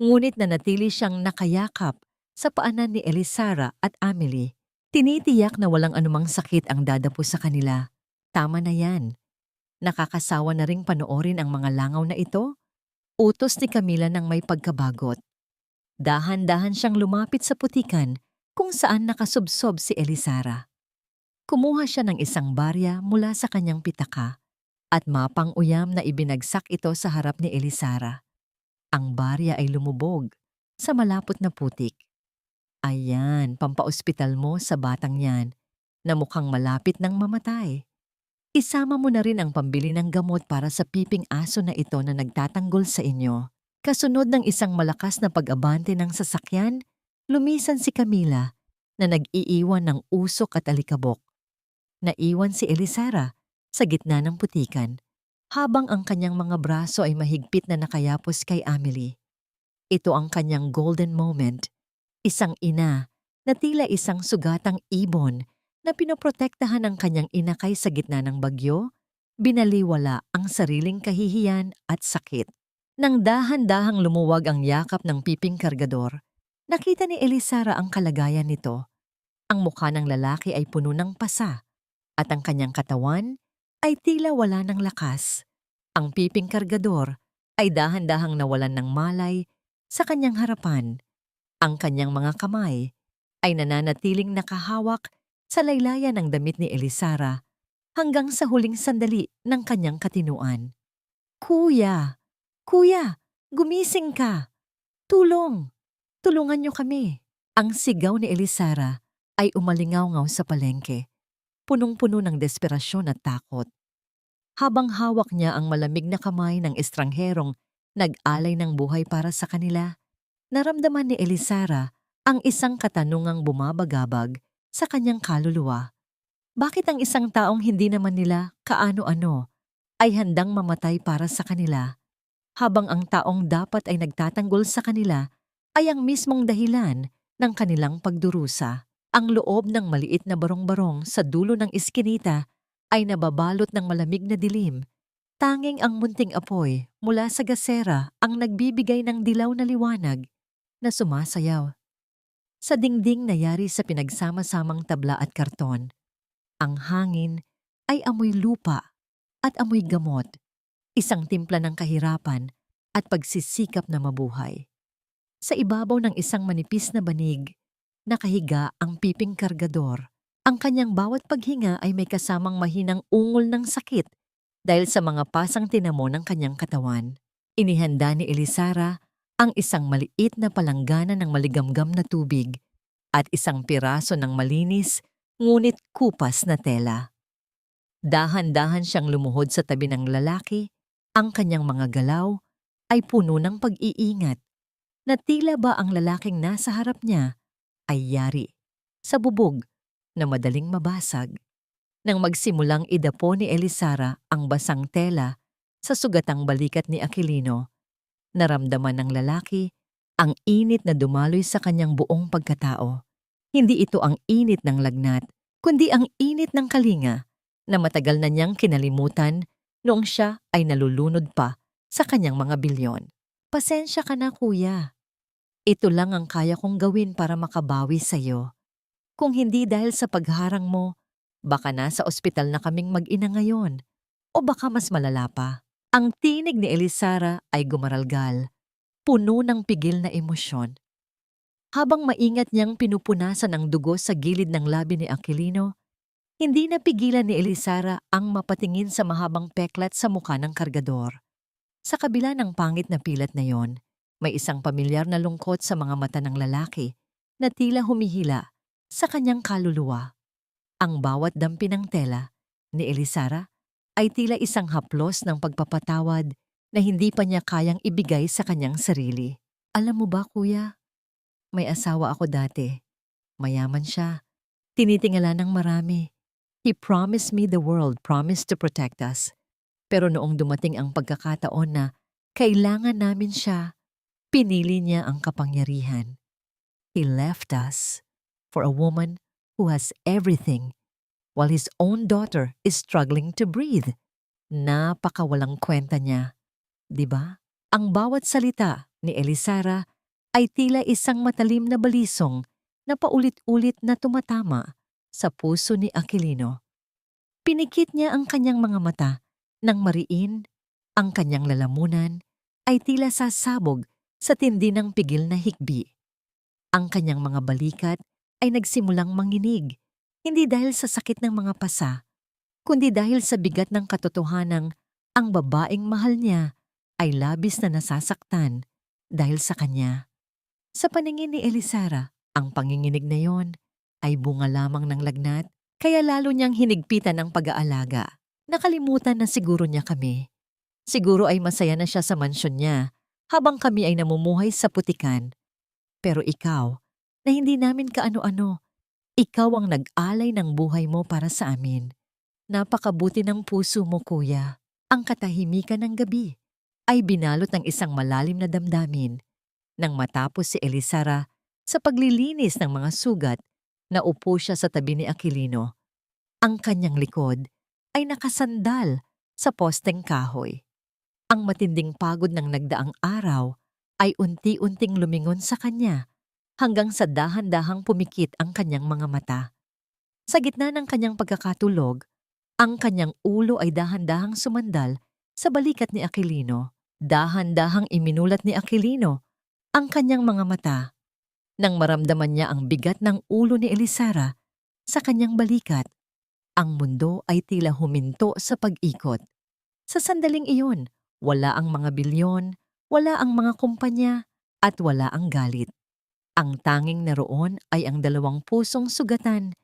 Ngunit nanatili siyang nakayakap sa paanan ni Elisara at Amelie. Tinitiyak na walang anumang sakit ang dadapo sa kanila. Tama na yan. Nakakasawa na ring panoorin ang mga langaw na ito. Utos ni Camila ng may pagkabagot. Dahan-dahan siyang lumapit sa putikan kung saan nakasubsob si Elisara. Kumuha siya ng isang barya mula sa kanyang pitaka at mapang-uyam na ibinagsak ito sa harap ni Elisara. Ang barya ay lumubog sa malapot na putik. Ayan, pampaospital mo sa batang yan na mukhang malapit ng mamatay. Isama mo na rin ang pambili ng gamot para sa piping aso na ito na nagtatanggol sa inyo. Kasunod ng isang malakas na pag-abante ng sasakyan, lumisan si Camila na nag-iiwan ng usok at alikabok. Naiwan si Elisara sa gitna ng putikan habang ang kanyang mga braso ay mahigpit na nakayapos kay Amelie. Ito ang kanyang golden moment, isang ina na tila isang sugatang ibon na pinoprotektahan ang kanyang inakay sa gitna ng bagyo, binaliwala ang sariling kahihiyan at sakit. Nang dahan-dahang lumuwag ang yakap ng piping kargador, nakita ni Elisara ang kalagayan nito. Ang mukha ng lalaki ay puno ng pasa at ang kanyang katawan ay tila wala ng lakas. Ang piping kargador ay dahan-dahang nawalan ng malay sa kanyang harapan. Ang kanyang mga kamay ay nananatiling nakahawak sa laylayan ng damit ni Elisara hanggang sa huling sandali ng kanyang katinuan. Kuya! Kuya! Gumising ka! Tulong! Tulungan niyo kami! Ang sigaw ni Elisara ay umalingaw-ngaw sa palengke, punong-puno ng desperasyon at takot. Habang hawak niya ang malamig na kamay ng estrangherong nag-alay ng buhay para sa kanila, naramdaman ni Elisara ang isang katanungang bumabagabag sa kanyang kaluluwa. Bakit ang isang taong hindi naman nila kaano-ano ay handang mamatay para sa kanila, habang ang taong dapat ay nagtatanggol sa kanila ay ang mismong dahilan ng kanilang pagdurusa? Ang loob ng maliit na barong-barong sa dulo ng iskinita ay nababalot ng malamig na dilim. Tanging ang munting apoy mula sa gasera ang nagbibigay ng dilaw na liwanag na sumasayaw sa dingding na yari sa pinagsama-samang tabla at karton. Ang hangin ay amoy lupa at amoy gamot, isang timpla ng kahirapan at pagsisikap na mabuhay. Sa ibabaw ng isang manipis na banig, nakahiga ang piping kargador. Ang kanyang bawat paghinga ay may kasamang mahinang ungol ng sakit dahil sa mga pasang tinamo ng kanyang katawan. Inihanda ni Elisara ang isang maliit na palanggana ng maligamgam na tubig at isang piraso ng malinis ngunit kupas na tela. Dahan-dahan siyang lumuhod sa tabi ng lalaki, ang kanyang mga galaw ay puno ng pag-iingat na tila ba ang lalaking nasa harap niya ay yari sa bubog na madaling mabasag. Nang magsimulang idapo ni Elisara ang basang tela sa sugatang balikat ni Aquilino, naramdaman ng lalaki ang init na dumaloy sa kanyang buong pagkatao. Hindi ito ang init ng lagnat, kundi ang init ng kalinga na matagal na niyang kinalimutan noong siya ay nalulunod pa sa kanyang mga bilyon. Pasensya ka na, kuya. Ito lang ang kaya kong gawin para makabawi sa'yo. Kung hindi dahil sa pagharang mo, baka nasa ospital na kaming mag-ina ngayon o baka mas malala pa. Ang tinig ni Elisara ay gumaralgal, puno ng pigil na emosyon. Habang maingat niyang pinupunasan ang dugo sa gilid ng labi ni Aquilino, hindi napigilan ni Elisara ang mapatingin sa mahabang peklat sa mukha ng kargador. Sa kabila ng pangit na pilat na yon, may isang pamilyar na lungkot sa mga mata ng lalaki na tila humihila sa kanyang kaluluwa. Ang bawat dampi ng tela ni Elisara ay tila isang haplos ng pagpapatawad na hindi pa niya kayang ibigay sa kanyang sarili. Alam mo ba, kuya, may asawa ako dati. Mayaman siya. Tinitingala ng marami. He promised me the world, promised to protect us. Pero noong dumating ang pagkakataon na kailangan namin siya, pinili niya ang kapangyarihan. He left us for a woman who has everything while his own daughter is struggling to breathe. Napakawalang kwenta niya, di ba? Ang bawat salita ni Elisara ay tila isang matalim na balisong na paulit-ulit na tumatama sa puso ni Aquilino. Pinikit niya ang kanyang mga mata nang mariin, ang kanyang lalamunan ay tila sasabog sa tindi ng pigil na hikbi. Ang kanyang mga balikat ay nagsimulang manginig, hindi dahil sa sakit ng mga pasa, kundi dahil sa bigat ng katotohanang ang babaeng mahal niya ay labis na nasasaktan dahil sa kanya. Sa paningin ni Elisara, ang panginginig na yon ay bunga lamang ng lagnat, kaya lalo niyang hinigpitan ang pag-aalaga. Nakalimutan na siguro niya kami. Siguro ay masaya na siya sa mansyon niya habang kami ay namumuhay sa putikan. Pero ikaw, na hindi namin kaano-ano, ikaw ang nag-alay ng buhay mo para sa amin. Napakabuti ng puso mo, kuya. Ang katahimikan ng gabi ay binalot ng isang malalim na damdamin. Nang matapos si Elisara sa paglilinis ng mga sugat, naupo siya sa tabi ni Aquilino. Ang kanyang likod ay nakasandal sa posteng kahoy. Ang matinding pagod ng nagdaang araw ay unti-unting lumingon sa kanya hanggang sa dahan-dahang pumikit ang kanyang mga mata. Sa gitna ng kanyang pagkakatulog, ang kanyang ulo ay dahan-dahang sumandal sa balikat ni Aquilino. Dahan-dahang iminulat ni Aquilino ang kanyang mga mata nang maramdaman niya ang bigat ng ulo ni Elisara sa kanyang balikat. Ang mundo ay tila huminto sa pag-ikot. Sa sandaling iyon, wala ang mga bilyon, wala ang mga kumpanya, at wala ang galit. Ang tanging naroon ay ang dalawang pusong sugatan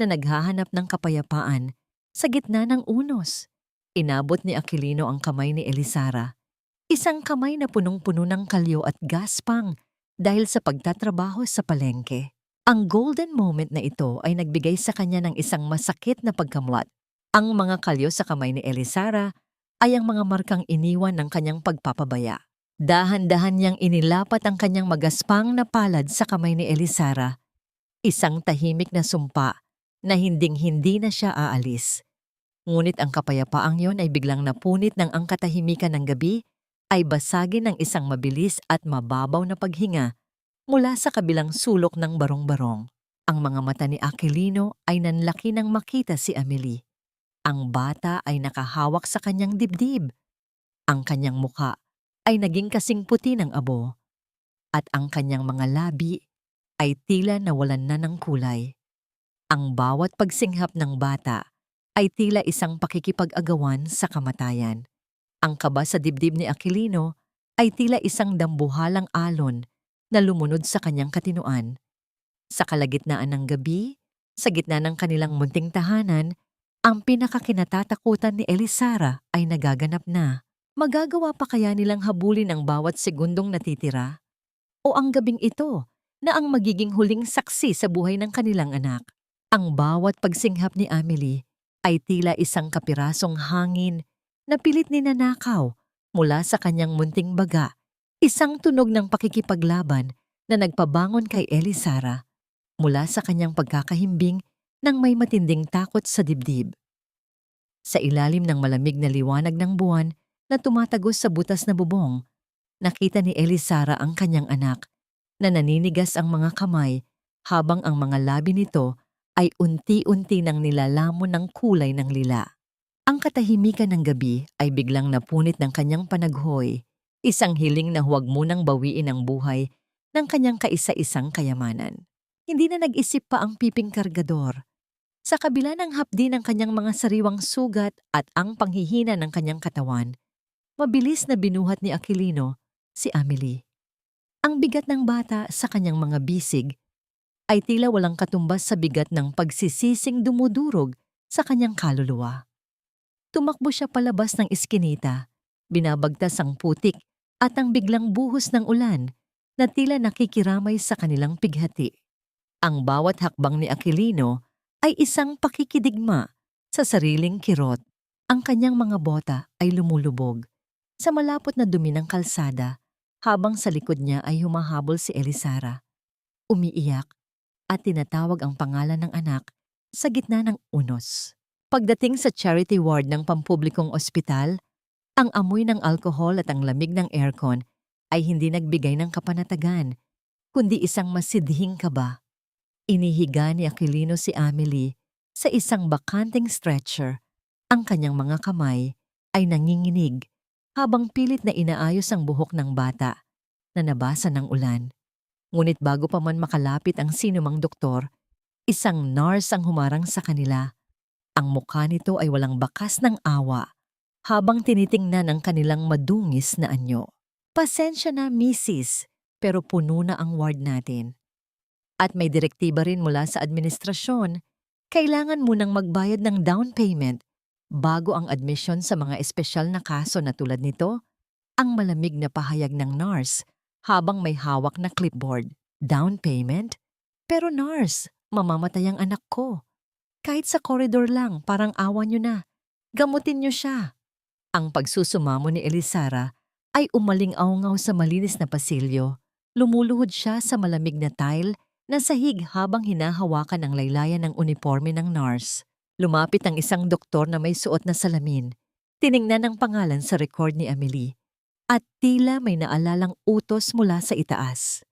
na naghahanap ng kapayapaan sa gitna ng unos. Inabot ni Aquilino ang kamay ni Elisara. Isang kamay na punong-puno ng kalyo at gaspang dahil sa pagtatrabaho sa palengke. Ang golden moment na ito ay nagbigay sa kanya ng isang masakit na pagkamlat. Ang mga kalyo sa kamay ni Elisara ay ang mga markang iniwan ng kanyang pagpapabaya. Dahan-dahan niyang inilapat ang kanyang magaspang na palad sa kamay ni Elisara. Isang tahimik na sumpa na hinding-hindi na siya aalis. Ngunit ang kapayapaang yon ay biglang napunit ng ang katahimikan ng gabi ay basagin ng isang mabilis at mababaw na paghinga mula sa kabilang sulok ng barong-barong. Ang mga mata ni Aquilino ay nanlaki nang makita si Amelie. Ang bata ay nakahawak sa kanyang dibdib. Ang kanyang muka ay naging kasing puti ng abo. At ang kanyang mga labi ay tila nawalan na ng kulay. Ang bawat pagsinghap ng bata ay tila isang pakikipag-agawan sa kamatayan. Ang kaba sa dibdib ni Aquilino ay tila isang dambuhalang alon na lumunod sa kanyang katinuan. Sa kalagitnaan ng gabi, sa gitna ng kanilang munting tahanan, ang pinakakinatatakutan ni Elisara ay nagaganap na. Magagawa pa kaya nilang habulin ang bawat segundong natitira? O ang gabing ito na ang magiging huling saksi sa buhay ng kanilang anak? Ang bawat pagsinghap ni Amelie ay tila isang kapirasong hangin na pilit ninanakaw mula sa kanyang munting baga. Isang tunog ng pakikipaglaban na nagpabangon kay Elisara mula sa kanyang pagkakahimbing ng may matinding takot sa dibdib. Sa ilalim ng malamig na liwanag ng buwan na tumatagos sa butas na bubong, nakita ni Elisara ang kanyang anak na naninigas ang mga kamay habang ang mga labi nito ay unti-unti nang nilalamon ng kulay ng lila. Ang katahimikan ng gabi ay biglang napunit ng kanyang panaghoy. Isang hiling na huwag munang bawiin ang buhay ng kanyang kaisa-isang kayamanan. Hindi na nag-isip pa ang piping kargador. Sa kabila ng hapdi ng kanyang mga sariwang sugat at ang panghihina ng kanyang katawan, mabilis na binuhat ni Aquilino si Amelie. Ang bigat ng bata sa kanyang mga bisig ay tila walang katumbas sa bigat ng pagsisising dumudurog sa kanyang kaluluwa. Tumakbo siya palabas ng iskinita binabagtas ang putik at ang biglang buhos ng ulan na tila nakikiramay sa kanilang pighati. Ang bawat hakbang ni Aquilino ay isang pakikidigma sa sariling kirot. Ang kanyang mga bota ay lumulubog sa malapot na dumi ng kalsada habang sa likod niya ay humahabol si Elisara. Umiiyak at tinatawag ang pangalan ng anak sa gitna ng unos. Pagdating sa charity ward ng pampublikong ospital, ang amoy ng alkohol at ang lamig ng aircon ay hindi nagbigay ng kapanatagan, kundi isang masidhing kaba. Inihiga ni Aquilino si Amelie sa isang bakanting stretcher. Ang kanyang mga kamay ay nanginginig habang pilit na inaayos ang buhok ng bata na nabasa ng ulan. Ngunit bago pa man makalapit ang sinumang doktor, isang nurse ang humarang sa kanila. Ang mukha nito ay walang bakas ng awa habang tinitingnan ang kanilang madungis na anyo. Pasensya na, Mrs., pero puno na ang ward natin. At may direktiba rin mula sa administrasyon, kailangan munang magbayad ng down payment bago ang admission sa mga espesyal na kaso na tulad nito. Ang malamig na pahayag ng nurse habang may hawak na clipboard. Down payment? Pero nurse, mamamatay ang anak ko. Kahit sa koridor lang, parang awa niyo na. Gamutin niyo siya. Ang pagsusumamo ni Elisara ay umaling-aungaw sa malinis na pasilyo. Lumuluhod siya sa malamig na tile na sahig habang hinahawakan ang laylayan ng uniforme ng nurse. Lumapit ang isang doktor na may suot na salamin. Tiningnan ang pangalan sa record ni Amelie at tila may naalalang utos mula sa itaas.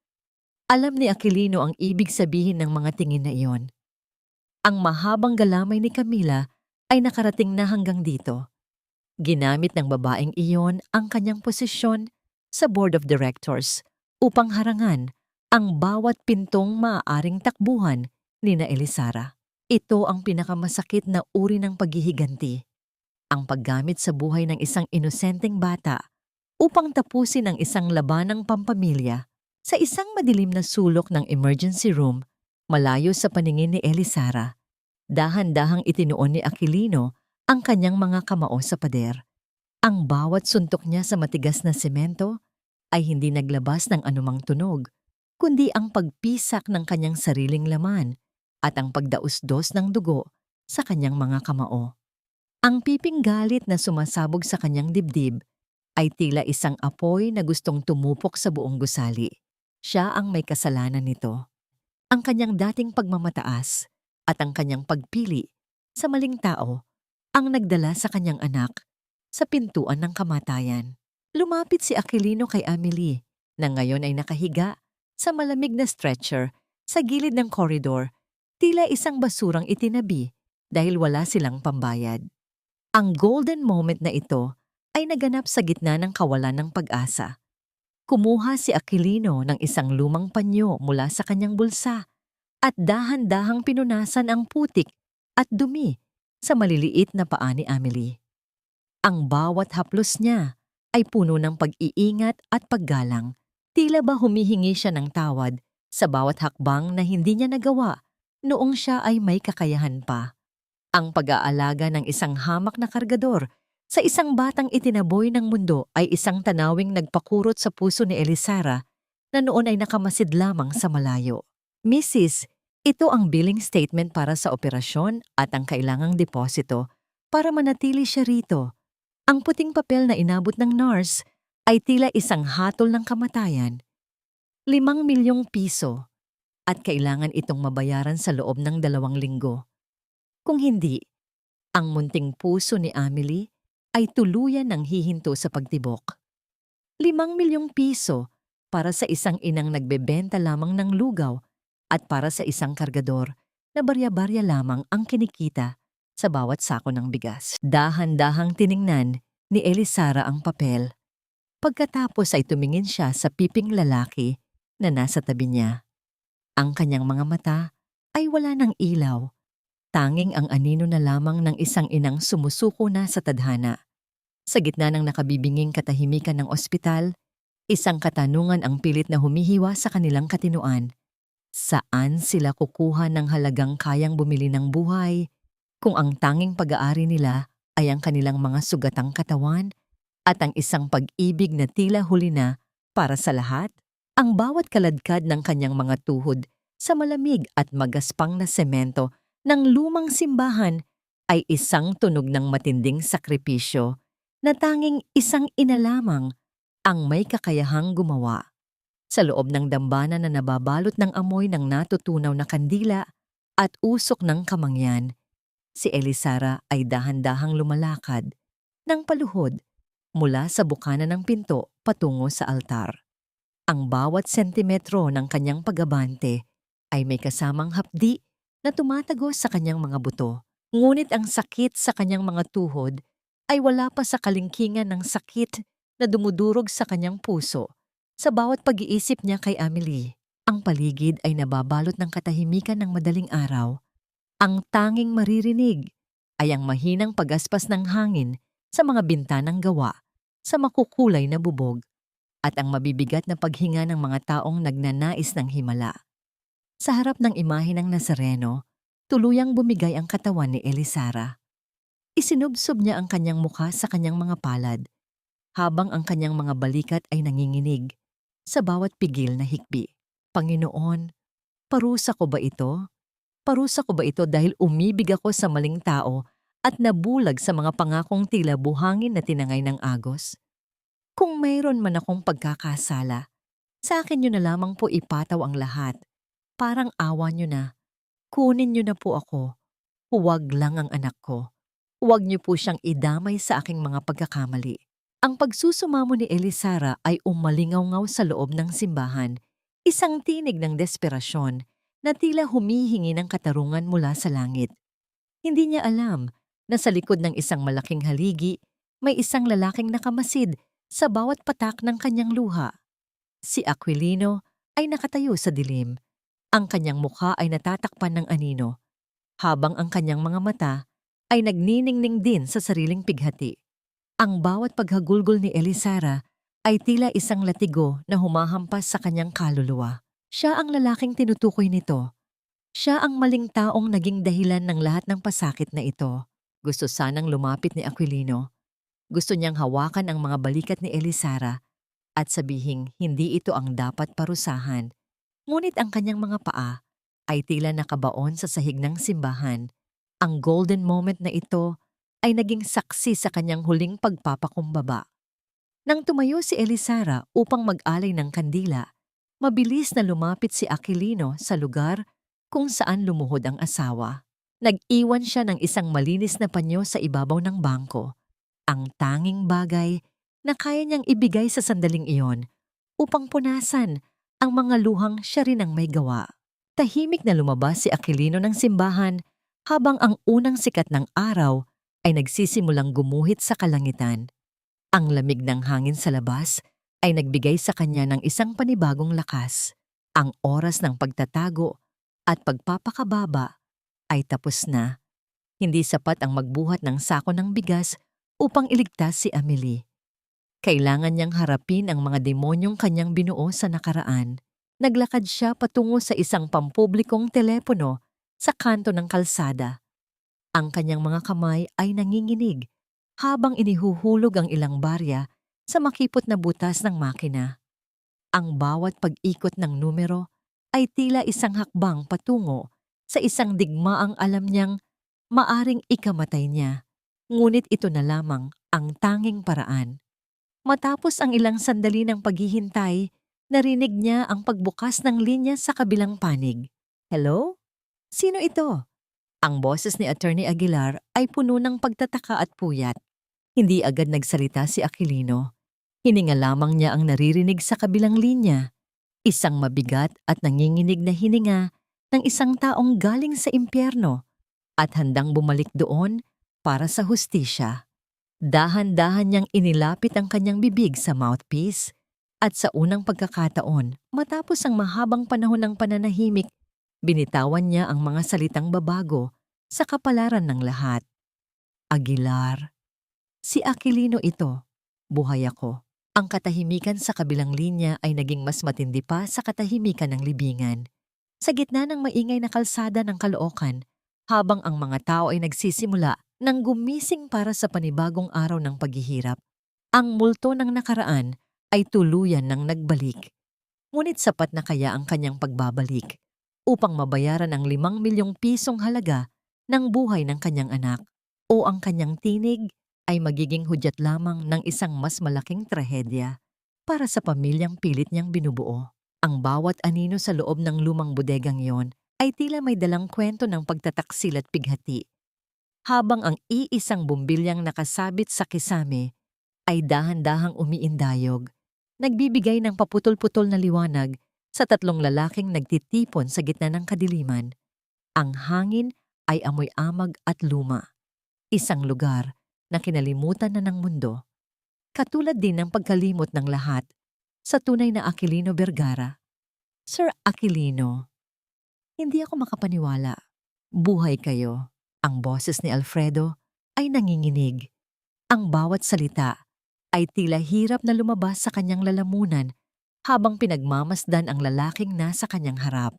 Alam ni Aquilino ang ibig sabihin ng mga tingin na iyon. Ang mahabang galamay ni Camila ay nakarating na hanggang dito. Ginamit ng babaeng iyon ang kanyang posisyon sa board of directors upang harangan ang bawat pintong maaaring takbuhan ni na Elisara. Ito ang pinakamasakit na uri ng paghihiganti, ang paggamit sa buhay ng isang inosenteng bata upang tapusin ang isang labanang pampamilya sa isang madilim na sulok ng emergency room malayo sa paningin ni Elisara. Dahan-dahang itinuon ni Aquilino ang kanyang mga kamao sa pader. Ang bawat suntok niya sa matigas na semento ay hindi naglabas ng anumang tunog, kundi ang pagpisak ng kanyang sariling laman at ang pagdausdos ng dugo sa kanyang mga kamao. Ang piping galit na sumasabog sa kanyang dibdib ay tila isang apoy na gustong tumupok sa buong gusali. Siya ang may kasalanan nito. Ang kanyang dating pagmamataas at ang kanyang pagpili sa maling tao ang nagdala sa kanyang anak sa pintuan ng kamatayan. Lumapit si Aquilino kay Amelie na ngayon ay nakahiga sa malamig na stretcher sa gilid ng koridor, tila isang basurang itinabi dahil wala silang pambayad. Ang golden moment na ito ay naganap sa gitna ng kawalan ng pag-asa. Kumuha si Aquilino ng isang lumang panyo mula sa kanyang bulsa at dahan-dahang pinunasan ang putik at dumi sa maliliit na paa ni Amelie. Ang bawat haplos niya ay puno ng pag-iingat at paggalang. Tila ba humihingi siya ng tawad sa bawat hakbang na hindi niya nagawa noong siya ay may kakayahan pa. Ang pag-aalaga ng isang hamak na kargador sa isang batang itinaboy ng mundo ay isang tanawing nagpakurot sa puso ni Elisara na noon ay nakamasid lamang sa malayo. Mrs., ito ang billing statement para sa operasyon at ang kailangang deposito para manatili siya rito. Ang puting papel na inabot ng nurse ay tila isang hatol ng kamatayan. 5 milyong piso at kailangan itong mabayaran sa loob ng 2 linggo. Kung hindi, ang munting puso ni Amelie ay tuluyan ng hihinto sa pagtibok. 5 milyong piso para sa isang inang nagbebenta lamang ng lugaw at para sa isang kargador na barya-barya lamang ang kinikita sa bawat sako ng bigas. Dahan-dahang tiningnan ni Elisara ang papel. Pagkatapos ay tumingin siya sa piping lalaki na nasa tabi niya. Ang kanyang mga mata ay wala ng ilaw. Tanging ang anino na lamang ng isang inang sumusuko na sa tadhana. Sa gitna ng nakabibinging katahimikan ng ospital, isang katanungan ang pilit na humihiwa sa kanilang katinuan. Saan sila kukuha ng halagang kayang bumili ng buhay kung ang tanging pag-aari nila ay ang kanilang mga sugatang katawan at ang isang pag-ibig na tila huli na para sa lahat. Ang bawat kaladkad ng kanyang mga tuhod sa malamig at magaspang na semento ng lumang simbahan ay isang tunog ng matinding sakripisyo na tanging isang ina lamang ang may kakayahang gumawa. Sa loob ng dambana na nababalot ng amoy ng natutunaw na kandila at usok ng kamangyan, si Elisara ay dahan-dahang lumalakad ng paluhod mula sa bukana ng pinto patungo sa altar. Ang bawat sentimetro ng kanyang pagabante ay may kasamang hapdi na tumatagos sa kanyang mga buto. Ngunit ang sakit sa kanyang mga tuhod ay wala pa sa kalingkingan ng sakit na dumudurog sa kanyang puso sa bawat pag-iisip niya kay Amelie. Ang paligid ay nababalot ng katahimikan ng madaling araw. Ang tanging maririnig ay ang mahinang pagaspas ng hangin sa mga bintanang gawa sa makukulay na bubog at ang mabibigat na paghinga ng mga taong nagnanais ng himala. Sa harap ng imahe ng Nazareno, tuluyang bumigay ang katawan ni Elisara. Isinubsob niya ang kanyang mukha sa kanyang mga palad, habang ang kanyang mga balikat ay nanginginig sa bawat pigil na hikbi. Panginoon, parusa ko ba ito? Parusa ko ba ito dahil umibig ako sa maling tao at nabulag sa mga pangakong tila buhangin na tinangay ng agos? Kung mayroon man akong pagkakasala, sa akin niyo na lamang po ipataw ang lahat. Parang awa niyo na. Kunin niyo na po ako. Huwag lang ang anak ko. Huwag niyo po siyang idamay sa aking mga pagkakamali. Ang pagsusumamo ni Elisara ay umalingaw-ngaw sa loob ng simbahan, isang tinig ng desperasyon na tila humihingi ng katarungan mula sa langit. Hindi niya alam na sa likod ng isang malaking haligi, may isang lalaking nakamasid sa bawat patak ng kanyang luha. Si Aquilino ay nakatayo sa dilim. Ang kanyang mukha ay natatakpan ng anino, habang ang kanyang mga mata ay nagniningning din sa sariling pighati. Ang bawat paghagulgol ni Elisara ay tila isang latigo na humahampas sa kanyang kaluluwa. Siya ang lalaking tinutukoy nito. Siya ang maling taong naging dahilan ng lahat ng pasakit na ito. Gusto sanang lumapit ni Aquilino. Gusto niyang hawakan ang mga balikat ni Elisara at sabihing hindi ito ang dapat parusahan. Ngunit ang kanyang mga paa ay tila nakabaon sa sahig ng simbahan. Ang golden moment na ito ay naging saksi sa kanyang huling pagpapakumbaba. Nang tumayo si Elisara upang mag-alay ng kandila, mabilis na lumapit si Aquilino sa lugar kung saan lumuhod ang asawa. Nag-iwan siya ng isang malinis na panyo sa ibabaw ng bangko. Ang tanging bagay na kaya niyang ibigay sa sandaling iyon upang punasan ang mga luhang siya rin ang may gawa. Tahimik na lumabas si Aquilino ng simbahan habang ang unang sikat ng araw ay nagsisimulang gumuhit sa kalangitan. Ang lamig ng hangin sa labas ay nagbigay sa kanya ng isang panibagong lakas. Ang oras ng pagtatago at pagpapakababa ay tapos na. Hindi sapat ang magbuhat ng sako ng bigas upang iligtas si Amelie. Kailangan niyang harapin ang mga demonyong kanyang binuo sa nakaraan. Naglakad siya patungo sa isang pampublikong telepono sa kanto ng kalsada. Ang kanyang mga kamay ay nanginginig habang inihuhulog ang ilang barya sa makipot na butas ng makina. Ang bawat pag-ikot ng numero ay tila isang hakbang patungo sa isang digmaang alam niyang maaring ikamatay niya. Ngunit ito na lamang ang tanging paraan. Matapos ang ilang sandali ng paghihintay, narinig niya ang pagbukas ng linya sa kabilang panig. Hello? Sino ito? Ang boses ni Attorney Aguilar ay puno ng pagtataka at puyat. Hindi agad nagsalita si Aquilino. Hininga lamang niya ang naririnig sa kabilang linya. Isang mabigat at nanginginig na hininga ng isang taong galing sa impyerno at handang bumalik doon para sa hustisya. Dahan-dahan niyang inilapit ang kanyang bibig sa mouthpiece at sa unang pagkakataon, matapos ang mahabang panahon ng pananahimik, binitawan niya ang mga salitang babago sa kapalaran ng lahat. Aguilar. Si Aquilino ito. Buhay ako. Ang katahimikan sa kabilang linya ay naging mas matindi pa sa katahimikan ng libingan. Sa gitna ng maingay na kalsada ng Caloocan, habang ang mga tao ay nagsisimula nang gumising para sa panibagong araw ng paghihirap, Ang multo ng nakaraan ay tuluyan ng nagbalik. Ngunit sapat na kaya ang kanyang pagbabalik upang mabayaran ang 5 milyong pisong halaga ng buhay ng kanyang anak, o ang kanyang tinig ay magiging hudyat lamang ng isang mas malaking trahedya para sa pamilyang pilit niyang binubuo. Ang bawat anino sa loob ng lumang bodegang yon ay tila may dalang kwento ng pagtataksil at pighati, habang ang iisang bumbilyang nakasabit sa kisame ay dahan-dahang umiindayog, nagbibigay ng paputol-putol na liwanag sa 3 lalaking nagtitipon sa gitna ng kadiliman. Ang hangin ay amoy amag at luma, isang lugar na kinalimutan na ng mundo, katulad din ng pagkalimot ng lahat sa tunay na Aquilino Vergara. Sir Aquilino, hindi ako makapaniwala. Buhay kayo. Ang boses ni Alfredo ay nanginginig. Ang bawat salita ay tila hirap na lumabas sa kanyang lalamunan habang pinagmamasdan ang lalaking nasa kanyang harap.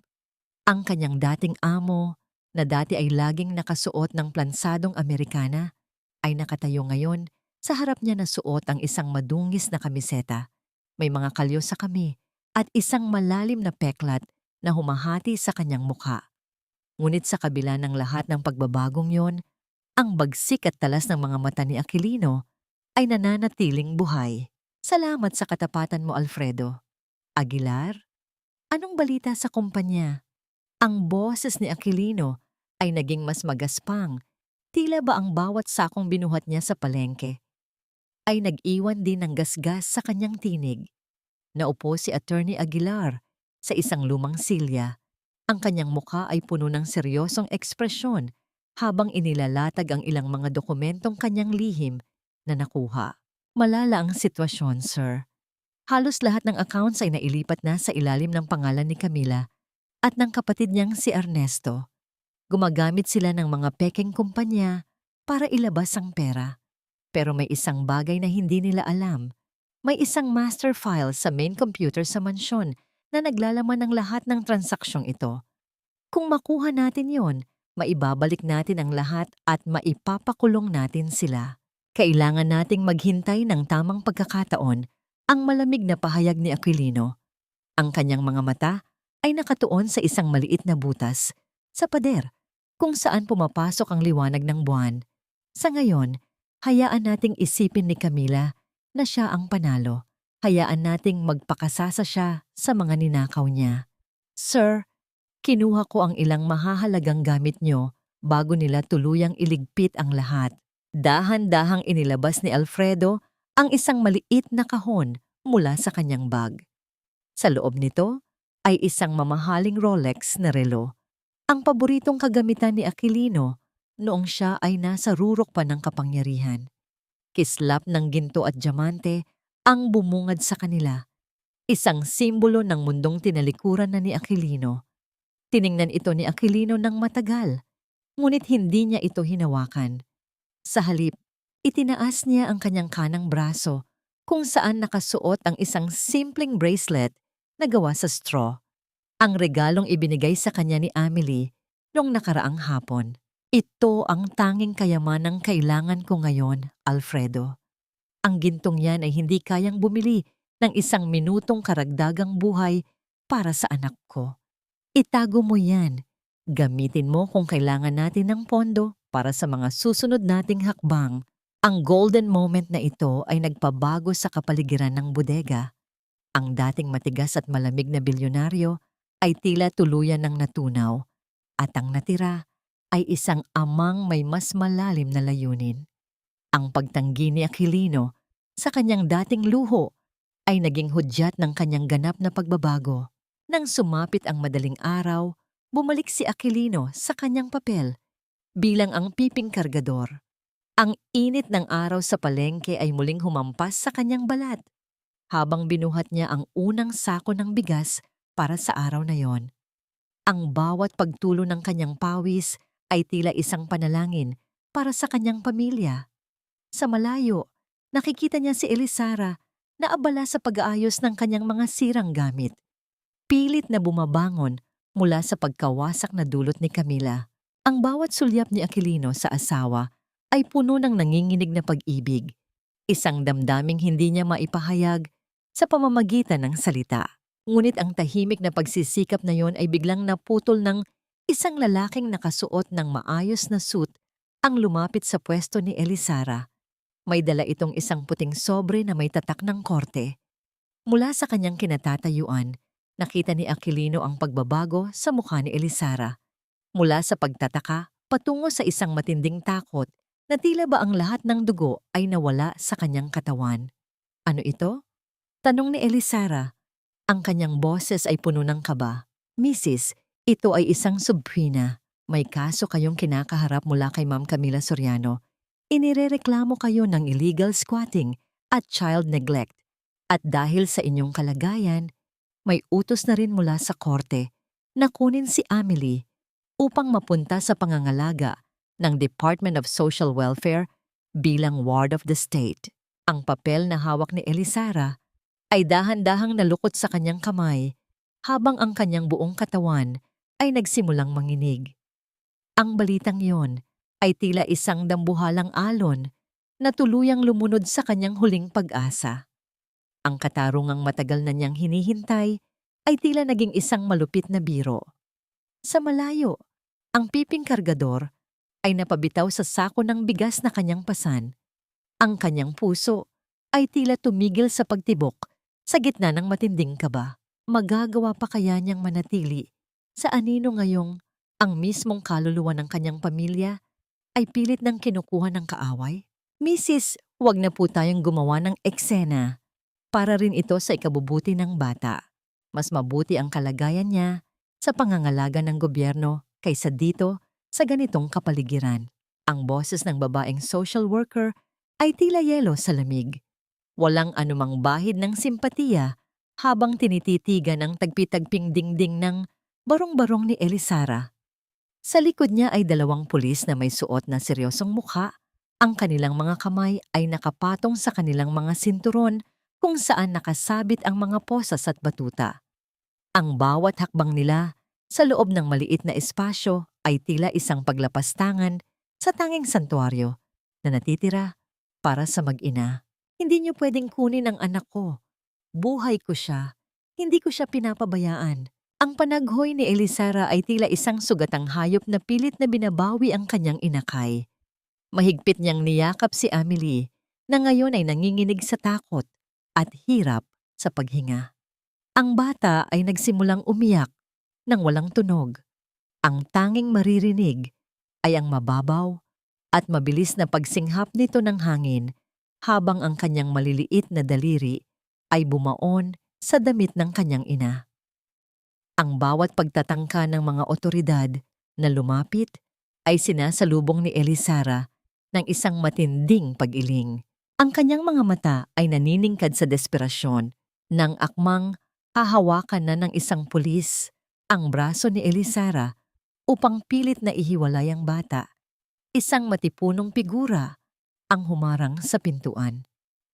Ang kanyang dating amo, na dati ay laging nakasuot ng plansadong Amerikana, ay nakatayo ngayon sa harap niya na suot ang isang madungis na kamiseta. May mga kalyo sa kami at isang malalim na peklat na humahati sa kanyang mukha. Ngunit sa kabila ng lahat ng pagbabagong yon, ang bagsik at talas ng mga mata ni Aquilino ay nananatiling buhay. Salamat sa katapatan mo, Alfredo. Aguilar? Anong balita sa kumpanya? Ang boses ni Aquilino ay naging mas magaspang. Tila ba ang bawat sakong binuhat niya sa palengke ay nag-iwan din ng gasgas sa kanyang tinig. Naupo si Attorney Aguilar sa isang lumang silya. Ang kanyang mukha ay puno ng seryosong ekspresyon habang inilalatag ang ilang mga dokumentong kanyang lihim na nakuha. Malala ang sitwasyon, sir. Halos lahat ng accounts ay nailipat na sa ilalim ng pangalan ni Camila at ng kapatid niyang si Ernesto. Gumagamit sila ng mga pekeng kumpanya para ilabas ang pera. Pero may isang bagay na hindi nila alam. May isang master file sa main computer sa mansyon na naglalaman ng lahat ng transaksyong ito. Kung makuha natin yon, maibabalik natin ang lahat at maipapakulong natin sila. Kailangan nating maghintay ng tamang pagkakataon, ang malamig na pahayag ni Aquilino. Ang kanyang mga mata ay nakatuon sa isang maliit na butas sa pader kung saan pumapasok ang liwanag ng buwan. Sa ngayon, hayaan nating isipin ni Camila na siya ang panalo. Hayaan nating magpakasasa siya sa mga ninakaw niya. Sir, kinuha ko ang ilang mahahalagang gamit niyo bago nila tuluyang iligpit ang lahat. Dahan-dahang inilabas ni Alfredo ang isang maliit na kahon mula sa kanyang bag. Sa loob nito ay isang mamahaling Rolex na relo, ang paboritong kagamitan ni Aquilino noong siya ay nasa rurok pa ng kapangyarihan. Kislap ng ginto at diamante ang bumungad sa kanila, isang simbolo ng mundong tinalikuran na ni Aquilino. Tiningnan ito ni Aquilino ng matagal, ngunit hindi niya ito hinawakan. Sa halip, itinaas niya ang kanyang kanang braso kung saan nakasuot ang isang simpleng bracelet na gawa sa straw. Ang regalong ibinigay sa kanya ni Amelie noong nakaraang hapon. Ito ang tanging kayamanang kailangan ko ngayon, Alfredo. Ang gintong yan ay hindi kayang bumili ng isang minutong karagdagang buhay para sa anak ko. Itago mo yan. Gamitin mo kung kailangan natin ng pondo para sa mga susunod nating hakbang. Ang golden moment na ito ay nagpabago sa kapaligiran ng bodega. Ang dating matigas at malamig na bilyonaryo ay tila tuluyan ng natunaw, at ang natira ay isang amang may mas malalim na layunin. Ang pagtanggi ni Aquilino sa kanyang dating luho ay naging hudyat ng kanyang ganap na pagbabago. Nang sumapit ang madaling araw, bumalik si Aquilino sa kanyang papel bilang ang piping kargador. Ang init ng araw sa palengke ay muling humampas sa kanyang balat habang binuhat niya ang unang sako ng bigas para sa araw na yon. Ang bawat pagtulo ng kanyang pawis ay tila isang panalangin para sa kanyang pamilya. Sa malayo, nakikita niya si Elisara na abala sa pag-aayos ng kanyang mga sirang gamit. Pilit na bumabangon mula sa pagkawasak na dulot ni Camila. Ang bawat sulyap ni Aquilino sa asawa ay puno ng nanginginig na pag-ibig. Isang damdaming hindi niya maipahayag sa pamamagitan ng salita. Ngunit ang tahimik na pagsisikap na yon ay biglang naputol ng isang lalaking nakasuot ng maayos na suit ang lumapit sa pwesto ni Elisara. May dala itong isang puting sobre na may tatak ng korte. Mula sa kanyang kinatatayuan, nakita ni Aquilino ang pagbabago sa mukha ni Elisara. Mula sa pagtataka, patungo sa isang matinding takot na tila ba ang lahat ng dugo ay nawala sa kanyang katawan. Ano ito? Tanong ni Elisara. Ang kanyang boses ay puno ng kaba. Mrs., ito ay isang subpoena. May kaso kayong kinakaharap mula kay Ma'am Camila Soriano. Inirereklamo kayo ng illegal squatting at child neglect. At dahil sa inyong kalagayan, may utos na rin mula sa korte na kunin si Amelie upang mapunta sa pangangalaga ng Department of Social Welfare bilang ward of the state. Ang papel na hawak ni Elisara ay dahan-dahang nalukot sa kanyang kamay habang ang kanyang buong katawan ay nagsimulang manginig. Ang balitang yon ay tila isang dambuhalang alon na tuluyang lumunod sa kanyang huling pag-asa. Ang katarungang matagal na niyang hinihintay ay tila naging isang malupit na biro. Sa malayo, ang piping kargador ay napabitaw sa sako ng bigas na kanyang pasan. Ang kanyang puso ay tila tumigil sa pagtibok sa gitna ng matinding kaba. Magagawa pa kaya niyang manatili sa anino ngayong ang mismong kaluluwa ng kanyang pamilya ay pilit ng kinukuha ng kaaway? Mrs., huwag na po tayong gumawa ng eksena. Para rin ito sa ikabubuti ng bata. Mas mabuti ang kalagayan niya sa pangangalaga ng gobyerno kaysa dito sa ganitong kapaligiran. Ang boses ng babaeng social worker ay tila yelo sa lamig. Walang anumang bahid ng simpatiya habang tinititigan ang tagpi-tagping dingding ng barong-barong ni Elisara. Sa likod niya ay 2 pulis na may suot na seryosong mukha. Ang kanilang mga kamay ay nakapatong sa kanilang mga sinturon kung saan nakasabit ang mga posas at batuta. Ang bawat hakbang nila sa loob ng maliit na espasyo ay tila isang paglapastangan sa tanging santuaryo na natitira para sa mag-ina. Hindi niyo pwedeng kunin ang anak ko. Buhay ko siya. Hindi ko siya pinapabayaan. Ang panaghoy ni Elisara ay tila isang sugatang hayop na pilit na binabawi ang kanyang inakay. Mahigpit niyang niyakap si Amelie na ngayon ay nanginginig sa takot at hirap sa paghinga. Ang bata ay nagsimulang umiyak nang walang tunog. Ang tanging maririnig ay ang mababaw at mabilis na pagsinghap nito ng hangin habang ang kanyang maliliit na daliri ay bumaon sa damit ng kanyang ina. Ang bawat pagtatangka ng mga otoridad na lumapit ay sinasalubong ni Elisara ng isang matinding pag-iling. Ang kanyang mga mata ay naniningkad sa desperasyon ng akmang hahawakan na ng isang pulis ang braso ni Elisara upang pilit na ihiwalay ang bata. Isang matipunong figura ang humarang sa pintuan.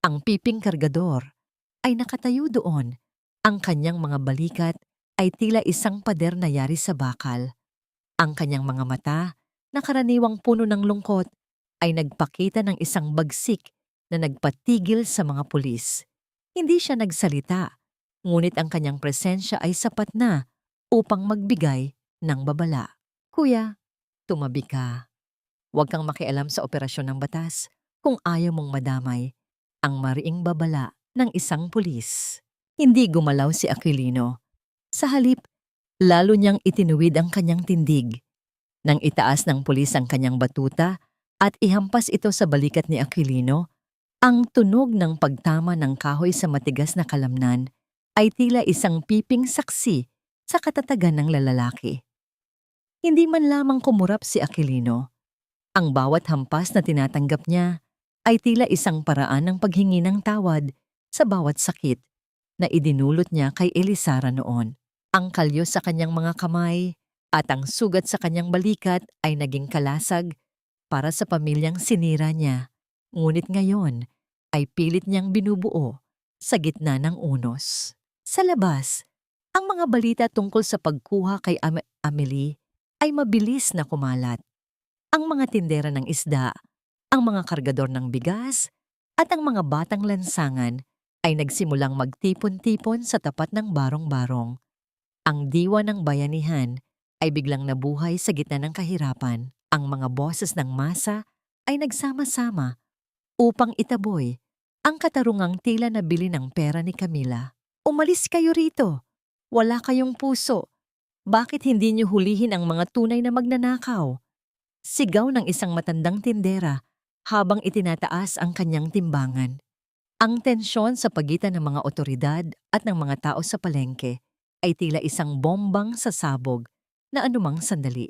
Ang piping kargador ay nakatayo doon. Ang kanyang mga balikat ay tila isang pader na yari sa bakal. Ang kanyang mga mata, na karaniwang puno ng lungkot, ay nagpakita ng isang bagsik na nagpatigil sa mga pulis. Hindi siya nagsalita, ngunit ang kanyang presensya ay sapat na upang magbigay ng babala. Kuya, tumabi ka. Huwag kang makialam sa operasyon ng batas kung ayaw mong madamay ang mariing babala ng isang pulis. Hindi gumalaw si Aquilino. Sa halip, lalo niyang itinuwid ang kanyang tindig. Nang itaas ng pulis ang kanyang batuta at ihampas ito sa balikat ni Aquilino, ang tunog ng pagtama ng kahoy sa matigas na kalamnan ay tila isang piping saksi sa katatagan ng lalaki. Hindi man lamang kumurap si Aquilino. Ang bawat hampas na tinatanggap niya ay tila isang paraan ng paghingi ng tawad sa bawat sakit na idinulot niya kay Elisara noon. Ang kalyo sa kanyang mga kamay at ang sugat sa kanyang balikat ay naging kalasag para sa pamilyang sinira niya. Ngunit ngayon ay pilit niyang binubuo sa gitna ng unos. Sa labas, ang mga balita tungkol sa pagkuha kay Amelie ay mabilis na kumalat. Ang mga tindera ng isda, ang mga kargador ng bigas, At ang mga batang lansangan ay nagsimulang magtipon-tipon sa tapat ng barong-barong. Ang diwa ng bayanihan ay biglang nabuhay sa gitna ng kahirapan. Ang mga boses ng masa ay nagsama-sama upang itaboy ang katarungang tila nabili ng pera ni Camila. Umalis kayo rito! Wala kayong puso! Bakit hindi niyo hulihin ang mga tunay na magnanakaw? Sigaw ng isang matandang tindera habang itinataas ang kanyang timbangan. Ang tensyon sa pagitan ng mga otoridad at ng mga tao sa palengke ay tila isang bombang sasabog na anumang sandali.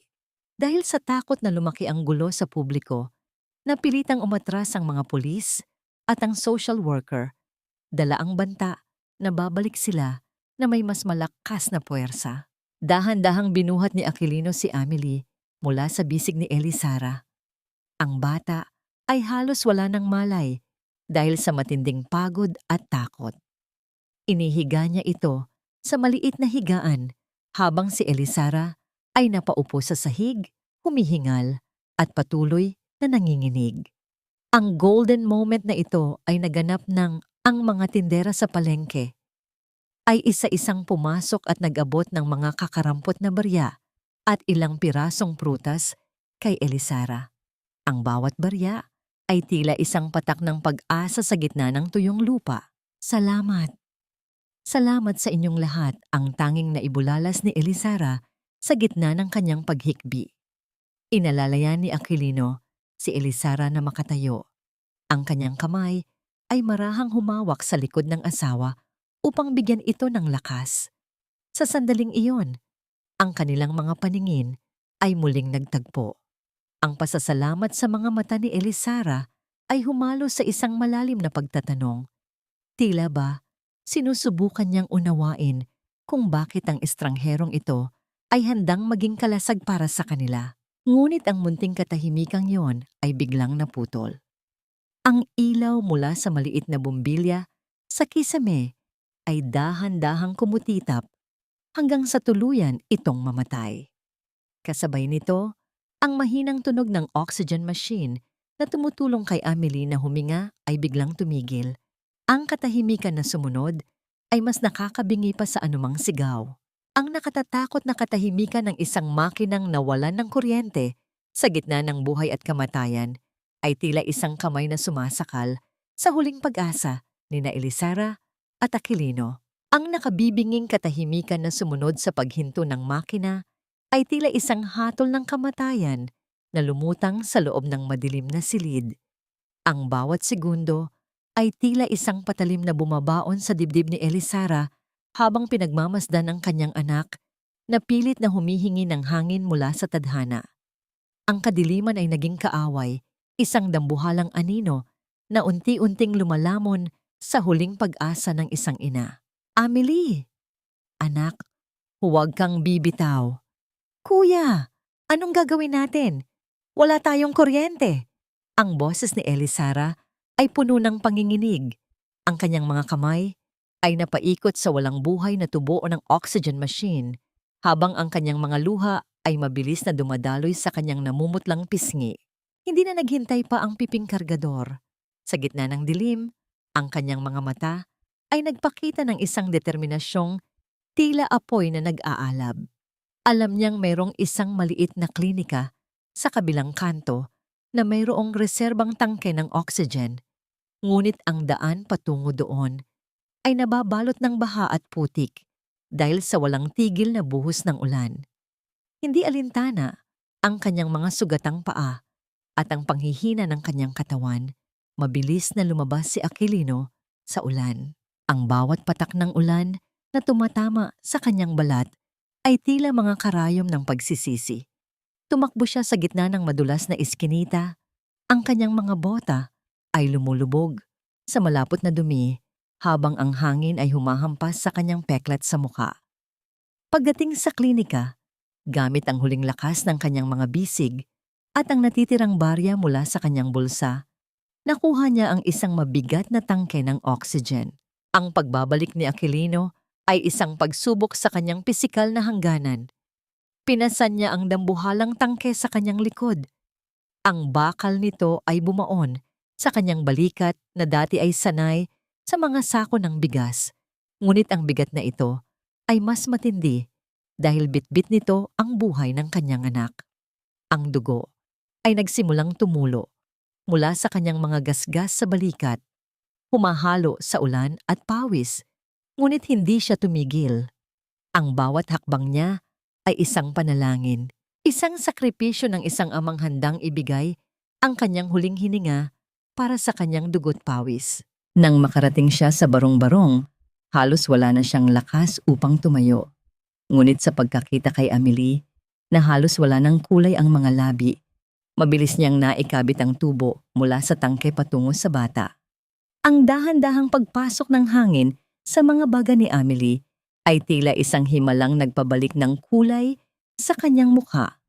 Dahil sa takot na lumaki ang gulo sa publiko, napilitang umatras ang mga pulis at ang social worker. Dala ang banta na babalik sila na may mas malakas na puwersa. Dahan-dahang binuhat ni Aquilino si Amelie mula sa bisig ni Elisara. Ang bata ay halos wala ng malay dahil sa matinding pagod at takot. Inihiga niya ito sa maliit na higaan habang si Elisara ay napaupo sa sahig, humihingal at patuloy na nanginginig. Ang golden moment na ito ay naganap ng ang mga tindera sa palengke ay isa-isang pumasok at nag-abot ng mga kakarampot na barya at ilang pirasong prutas kay Elisara. Ang bawat barya ay tila isang patak ng pag-asa sa gitna ng tuyong lupa. Salamat. Salamat sa inyong lahat, ang tanging naibulalas ni Elisara sa gitna ng kanyang paghikbi. Inalalayan ni Aquilino si Elisara na makatayo. Ang kanyang kamay ay marahang humawak sa likod ng asawa upang bigyan ito ng lakas. Sa sandaling iyon, ang kanilang mga paningin ay muling nagtagpo. Ang pasasalamat sa mga mata ni Elisara ay humalo sa isang malalim na pagtatanong. Tila ba, sinusubukan niyang unawain kung bakit ang estrangherong ito ay handang maging kalasag para sa kanila. Ngunit ang munting katahimikang yon ay biglang naputol. Ang ilaw mula sa maliit na bumbilya sa kisame ay dahan-dahang kumutitap hanggang sa tuluyan itong mamatay. Kasabay nito, ang mahinang tunog ng oxygen machine na tumutulong kay Amelie na huminga ay biglang tumigil. Ang katahimikan na sumunod ay mas nakakabingi pa sa anumang sigaw. Ang nakatatakot na katahimikan ng isang makinang nawalan ng kuryente sa gitna ng buhay at kamatayan ay tila isang kamay na sumasakal sa huling pag-asa ni na Elisara at Aquilino. Ang nakabibinging katahimikan na sumunod sa paghinto ng makina ay tila isang hatol ng kamatayan na lumutang sa loob ng madilim na silid. Ang bawat segundo ay tila isang patalim na bumabaon sa dibdib ni Elisara habang pinagmamasdan ang kanyang anak na pilit na humihingi ng hangin mula sa tadhana. Ang kadiliman ay naging kaaway, isang dambuhalang anino na unti-unting lumalamon sa huling pag-asa ng isang ina. Amelie! Anak, huwag kang bibitaw. Kuya, anong gagawin natin? Wala tayong kuryente. Ang boses ni Elisara ay puno ng panginginig. Ang kanyang mga kamay ay napaikot sa walang buhay na tubo ng oxygen machine, habang ang kanyang mga luha ay mabilis na dumadaloy sa kanyang namumutlang pisngi. Hindi na naghintay pa ang piping kargador. Sa gitna ng dilim, ang kanyang mga mata ay nagpakita ng isang determinasyong tila apoy na nag-aalab. Alam niyang mayroong isang maliit na klinika sa kabilang kanto na mayroong reserbang tangke ng oxygen, ngunit ang daan patungo doon ay nababalot ng baha at putik dahil sa walang tigil na buhos ng ulan. Hindi alintana ang kanyang mga sugatang paa at ang panghihina ng kanyang katawan, mabilis na lumabas si Aquilino sa ulan. Ang bawat patak ng ulan na tumatama sa kanyang balat ay tila mga karayom ng pagsisisi. Tumakbo siya sa gitna ng madulas na iskinita. Ang kanyang mga bota ay lumulubog sa malapot na dumi habang ang hangin ay humahampas sa kanyang peklat sa muka. Pagdating sa klinika, gamit ang huling lakas ng kanyang mga bisig at ang natitirang barya mula sa kanyang bulsa, nakuha niya ang isang mabigat na tangke ng oxygen. Ang pagbabalik ni Aquilino ay isang pagsubok sa kanyang pisikal na hangganan. Pinasan niya ang dambuhalang tangke sa kanyang likod. Ang bakal nito ay bumaon Sa kanyang balikat na dati ay sanay sa mga sako ng bigas, ngunit ang bigat na ito ay mas matindi dahil bitbit nito ang buhay ng kanyang anak. Ang dugo ay nagsimulang tumulo mula sa kanyang mga gasgas sa balikat, humahalo sa ulan at pawis, ngunit hindi siya tumigil. Ang bawat hakbang niya ay isang panalangin, isang sakripisyo ng isang amang handang ibigay ang kanyang huling hininga para sa kanyang dugo't pawis. Nang makarating siya sa barong-barong, halos wala na siyang lakas upang tumayo. Ngunit sa pagkakita kay Amelie, na halos wala ng kulay ang mga labi, mabilis niyang naikabit ang tubo mula sa tangke patungo sa bata. Ang dahan-dahang pagpasok ng hangin sa mga baga ni Amelie ay tila isang himalang nagpabalik ng kulay sa kanyang mukha.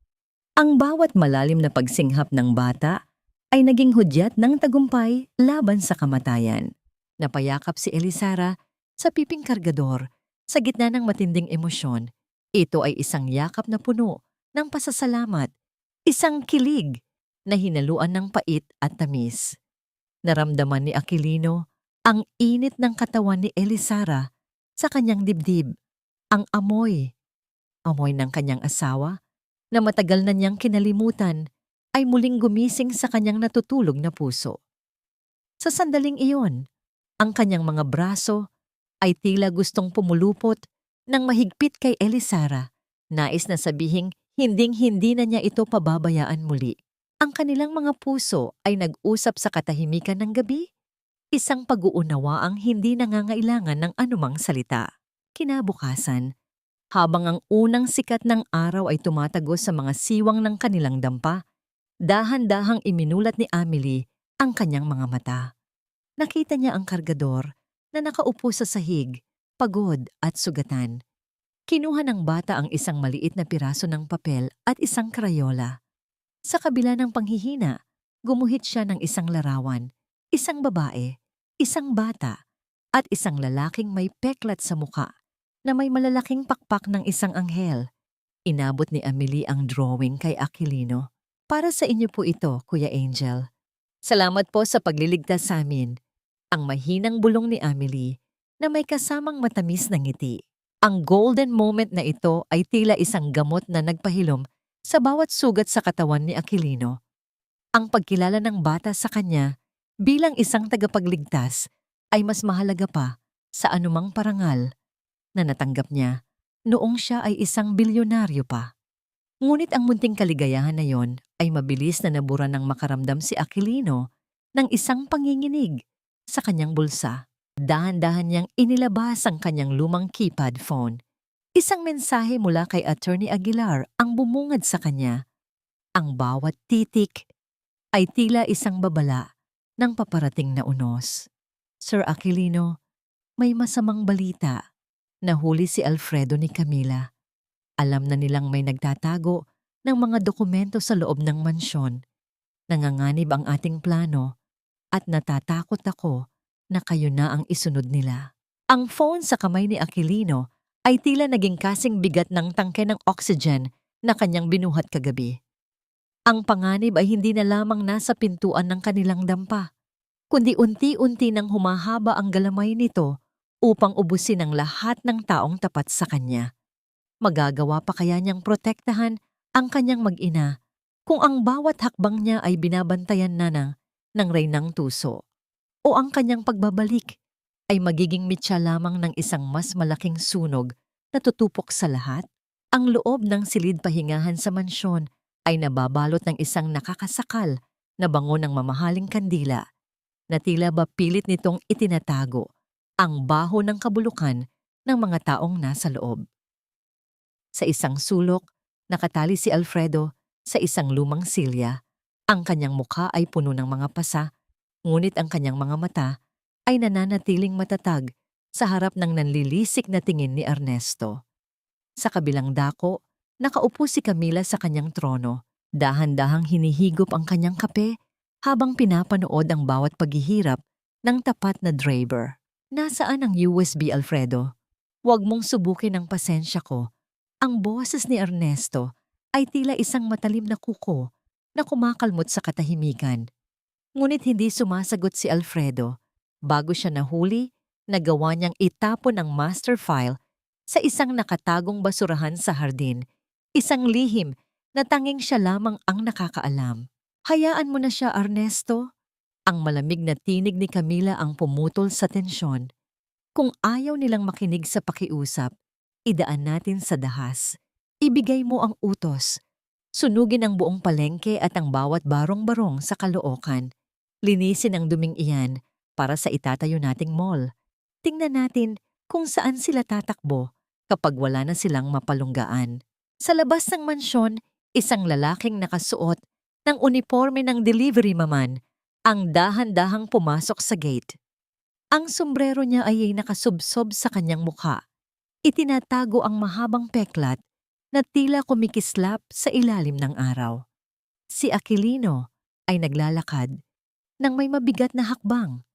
Ang bawat malalim na pagsinghap ng bata ay naging hudyat ng tagumpay laban sa kamatayan. Napayakap si Elisara sa piping kargador sa gitna ng matinding emosyon. Ito ay isang yakap na puno ng pasasalamat, isang kilig na hinaluan ng pait at tamis. Naramdaman ni Aquilino ang init ng katawan ni Elisara sa kanyang dibdib, ang amoy ng kanyang asawa na matagal na niyang kinalimutan ay muling gumising sa kanyang natutulog na puso. Sa sandaling iyon, ang kanyang mga braso ay tila gustong pumulupot ng mahigpit kay Elisara, nais na sabihing hinding-hindi na niya ito pababayaan muli. Ang kanilang mga puso ay nag-usap sa katahimikan ng gabi, isang pag-uunawaang hindi nangangailangan ng anumang salita. Kinabukasan, habang ang unang sikat ng araw ay tumatagos sa mga siwang ng kanilang dampa, dahan-dahang iminulat ni Amelie ang kanyang mga mata. Nakita niya ang kargador na nakaupo sa sahig, pagod at sugatan. Kinuha ng bata ang isang maliit na piraso ng papel at isang krayola. Sa kabila ng panghihina, gumuhit siya ng isang larawan, isang babae, isang bata, at isang lalaking may peklat sa muka na may malalaking pakpak ng isang anghel. Inabot ni Amelie ang drawing kay Aquilino. Para sa inyo po ito, Kuya Angel. Salamat po sa pagliligtas sa amin. Ang mahinang bulong ni Amelie na may kasamang matamis na ngiti. Ang golden moment na ito ay tila isang gamot na nagpahilom sa bawat sugat sa katawan ni Aquilino. Ang pagkilala ng bata sa kanya bilang isang tagapagligtas ay mas mahalaga pa sa anumang parangal na natanggap niya noong siya ay isang bilyonaryo pa. Ngunit ang munting kaligayahan na yon ay mabilis na nabura ng makaramdam si Aquilino ng isang panginginig sa kanyang bulsa. Dahan-dahan niyang inilabas ang kanyang lumang keypad phone. Isang mensahe mula kay Attorney Aguilar ang bumungad sa kanya. Ang bawat titik ay tila isang babala ng paparating na unos. Sir Aquilino, may masamang balita. Nahuli si Alfredo ni Camila. Alam na nilang may nagtatago ng mga dokumento sa loob ng mansyon. Nanganganib ang ating plano at natatakot ako na kayo na ang isunod nila. Ang phone sa kamay ni Aquilino ay tila naging kasing bigat ng tangke ng oxygen na kanyang binuhat kagabi. Ang panganib ay hindi na lamang nasa pintuan ng kanilang dampa, kundi unti-unti nang humahaba ang galamay nito upang ubusin ang lahat ng taong tapat sa kanya. Magagawa pa kaya niyang protektahan ang kanyang mag-ina kung ang bawat hakbang niya ay binabantayan na ng reynang tuso? O ang kanyang pagbabalik ay magiging mitya lamang ng isang mas malaking sunog na tutupok sa lahat? Ang loob ng silid pahingahan sa mansyon ay nababalot ng isang nakakasakal na bango ng mamahaling kandila na tila ba pilit nitong itinatago ang baho ng kabulukan ng mga taong nasa loob. Sa isang sulok, nakatali si Alfredo sa isang lumang silya. Ang kanyang mukha ay puno ng mga pasa, ngunit ang kanyang mga mata ay nananatiling matatag sa harap ng nanlilisik na tingin ni Ernesto. Sa kabilang dako, nakaupo si Camila sa kanyang trono. Dahan-dahang hinihigop ang kanyang kape habang pinapanood ang bawat paghihirap ng tapat na Draper. Nasaan ang USB, Alfredo? Huwag mong subukin ang pasensya ko. Ang boses ni Ernesto ay tila isang matalim na kuko na kumakalmot sa katahimikan. Ngunit hindi sumasagot si Alfredo. Bago siya nahuli, nagawa niyang itapon ang master file sa isang nakatagong basurahan sa hardin. Isang lihim na tanging siya lamang ang nakakaalam. Hayaan mo na siya, Ernesto. Ang malamig na tinig ni Camila ang pumutol sa tensyon. Kung ayaw nilang makinig sa pakiusap, idaan natin sa dahas. Ibigay mo ang utos. Sunugin ang buong palengke at ang bawat barong-barong sa Caloocan. Linisin ang duming iyan para sa itatayo nating mall. Tingnan natin kung saan sila tatakbo kapag wala na silang mapalunggaan. Sa labas ng mansyon, isang lalaking nakasuot ng uniforme ng delivery maman ang dahan-dahang pumasok sa gate. Ang sombrero niya ay nakasubsob sa kanyang mukha. Itinatago ang mahabang peklat na tila kumikislap sa ilalim ng araw. Si Aquilino ay naglalakad ng may mabigat na hakbang.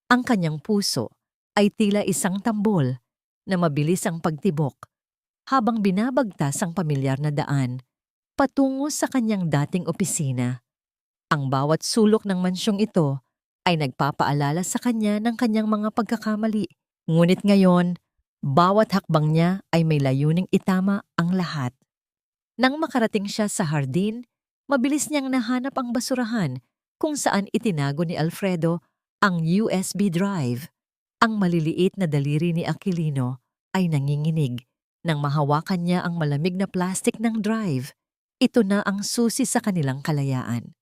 Ang kanyang puso ay tila isang tambol na mabilis ang pagtibok habang binabagtas ang pamilyar na daan patungo sa kanyang dating opisina. Ang bawat sulok ng mansyong ito ay nagpapaalala sa kanya ng kanyang mga pagkakamali. Ngunit ngayon, bawat hakbang niya ay may layuning itama ang lahat. Nang makarating siya sa hardin, mabilis niyang nahanap ang basurahan kung saan itinago ni Alfredo ang USB drive. Ang maliliit na daliri ni Aquilino ay nanginginig nang mahawakan niya ang malamig na plastik ng drive. Ito na ang susi sa kanilang kalayaan.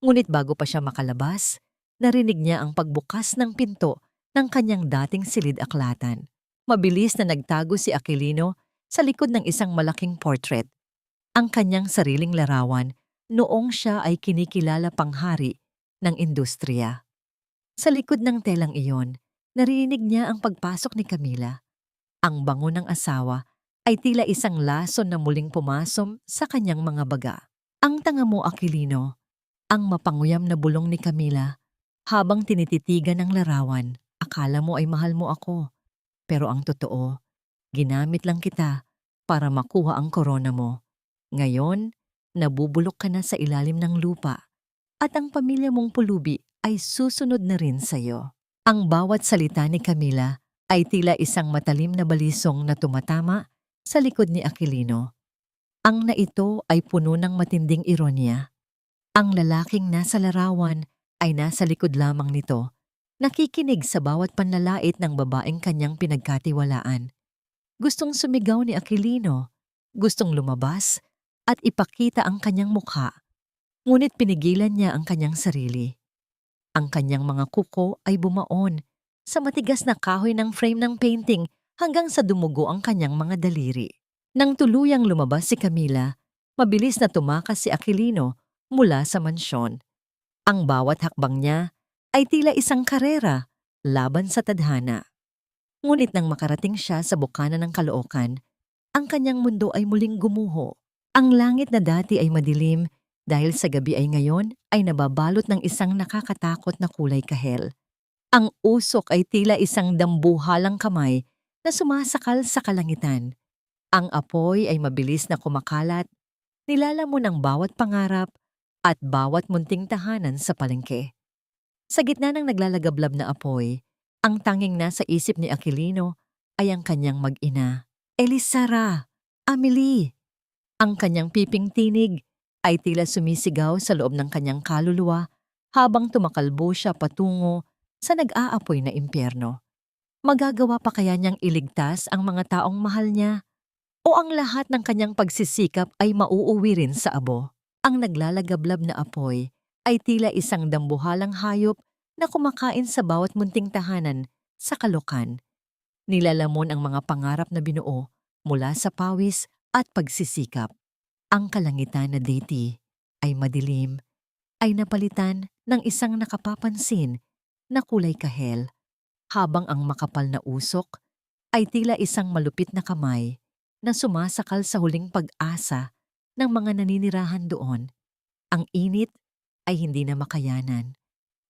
Ngunit bago pa siya makalabas, narinig niya ang pagbukas ng pinto ng kanyang dating silid-aklatan. Mabilis na nagtago si Aquilino sa likod ng isang malaking portrait. Ang kanyang sariling larawan noong siya ay kinikilala panghari ng industriya. Sa likod ng telang iyon, narinig niya ang pagpasok ni Camila. Ang bango ng asawa ay tila isang lason na muling pumasom sa kanyang mga baga. Ang tanga mo, Aquilino, ang mapanguyam na bulong ni Camila habang tinititigan ng larawan. Akala mo ay mahal mo ako, pero ang totoo, ginamit lang kita para makuha ang korona mo. Ngayon, nabubulok ka na sa ilalim ng lupa at ang pamilya mong pulubi ay susunod na rin sa'yo. Ang bawat salita ni Camila ay tila isang matalim na balisong na tumatama sa likod ni Aquilino. Ang naito ay puno ng matinding ironya. Ang lalaking nasa larawan ay nasa likod lamang nito, nakikinig sa bawat panlalait ng babaeng kanyang pinagkatiwalaan. Gustong sumigaw ni Aquilino, gustong lumabas at ipakita ang kanyang mukha, ngunit pinigilan niya ang kanyang sarili. Ang kanyang mga kuko ay bumaon sa matigas na kahoy ng frame ng painting hanggang sa dumugo ang kanyang mga daliri. Nang tuluyang lumabas si Camila, mabilis na tumakas si Aquilino mula sa mansyon. Ang bawat hakbang niya ay tila isang karera laban sa tadhana. Ngunit nang makarating siya sa bukana ng Caloocan, ang kanyang mundo ay muling gumuho. Ang langit na dati ay madilim dahil sa gabi ay ngayon ay nababalot ng isang nakakatakot na kulay kahel. Ang usok ay tila isang dambuhalang kamay na sumasakal sa kalangitan. Ang apoy ay mabilis na kumakalat, nilalamon ang bawat pangarap at bawat munting tahanan sa palengke. Sa gitna ng naglalagablab na apoy, ang tanging nasa isip ni Aquilino ay ang kanyang mag-ina, Elisara, Amelie. Ang kanyang piping tinig ay tila sumisigaw sa loob ng kanyang kaluluwa habang tumakalbo siya patungo sa nag-aapoy na impyerno. Magagawa pa kaya niyang iligtas ang mga taong mahal niya? O ang lahat ng kanyang pagsisikap ay mauuwi rin sa abo? Ang naglalagablab na apoy ay tila isang dambuhalang hayop na kumakain sa bawat munting tahanan sa Caloocan. Nilalamon ang mga pangarap na binuo mula sa pawis at pagsisikap. Ang kalangitan na dati ay madilim, ay napalitan ng isang nakapapansin na kulay kahel, habang ang makapal na usok ay tila isang malupit na kamay na sumasakal sa huling pag-asa ng mga naninirahan doon. Ang init ay hindi na makayanan.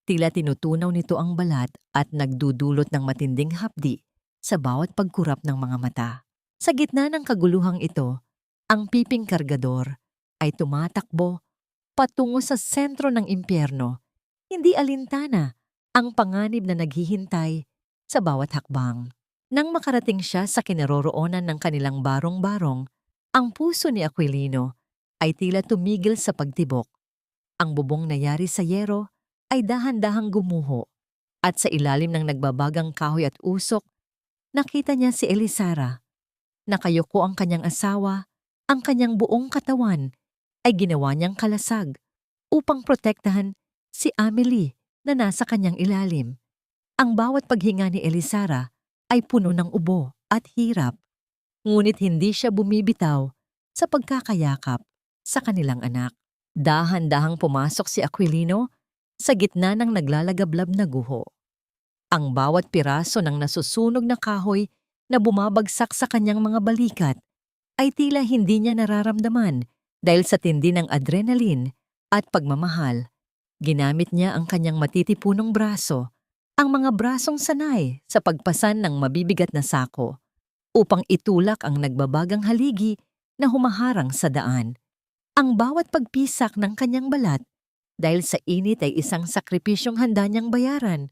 Tila tinutunaw nito ang balat at nagdudulot ng matinding hapdi sa bawat pagkurap ng mga mata. Sa gitna ng kaguluhang ito, ang piping kargador ay tumatakbo patungo sa sentro ng impyerno, Hindi alintana ang panganib na naghihintay sa bawat hakbang. Nang makarating siya sa kinaroroonan ng kanilang barong-barong, ang puso ni Aquilino ay tila tumigil sa pagtibok. Ang bubong na yari sa yero ay dahan-dahang gumuho at sa ilalim ng nagbabagang kahoy at usok, nakita niya si Elisara. Nakayuko ang kanyang asawa, ang kanyang buong katawan ay ginawa niyang kalasag upang protektahan si Amelie na nasa kanyang ilalim. Ang bawat paghinga ni Elisara ay puno ng ubo at hirap, ngunit hindi siya bumibitaw sa pagkakayakap sa kanilang anak. Dahan-dahang pumasok si Aquilino sa gitna ng naglalagablab na guho. Ang bawat piraso ng nasusunog na kahoy na bumabagsak sa kanyang mga balikat ay tila hindi niya nararamdaman dahil sa tindi ng adrenaline at pagmamahal. Ginamit niya ang kanyang matitipunong braso, ang mga brasong sanay sa pagpasan ng mabibigat na sako, upang itulak ang nagbabagang haligi na humaharang sa daan. Ang bawat pagpisak ng kanyang balat dahil sa init ay isang sakripisyong handa niyang bayaran.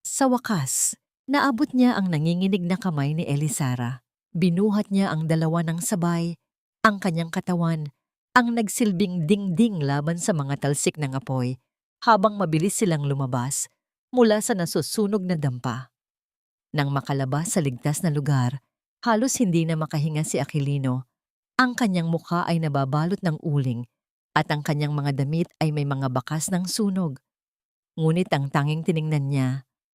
Sa wakas, naabot niya ang nanginginig na kamay ni Elisara. Binuhat niya ang dalawa ng sabay, ang kanyang katawan, ang nagsilbing dingding laban sa mga talsik ng apoy, habang mabilis silang lumabas mula sa nasusunog na dampa. Nang makalabas sa ligtas na lugar, halos hindi na makahinga si Aquilino. Ang kanyang mukha ay nababalot ng uling at ang kanyang mga damit ay may mga bakas ng sunog. Ngunit ang tanging tiningnan niya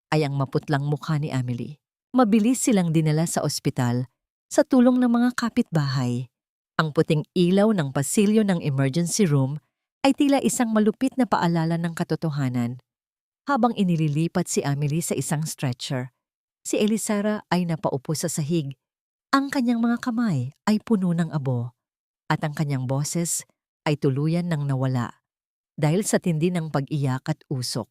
ay ang maputlang mukha ni Amelie. Mabilis silang dinala sa ospital sa tulong ng mga kapitbahay. Ang puting ilaw ng pasilyo ng emergency room ay tila isang malupit na paalala ng katotohanan. Habang inililipat si Amelie sa isang stretcher, si Elisara ay napaupo sa sahig. Ang kanyang mga kamay ay puno ng abo at ang kanyang boses ay tuluyan ng nawala dahil sa tindi ng pag-iyak at usok.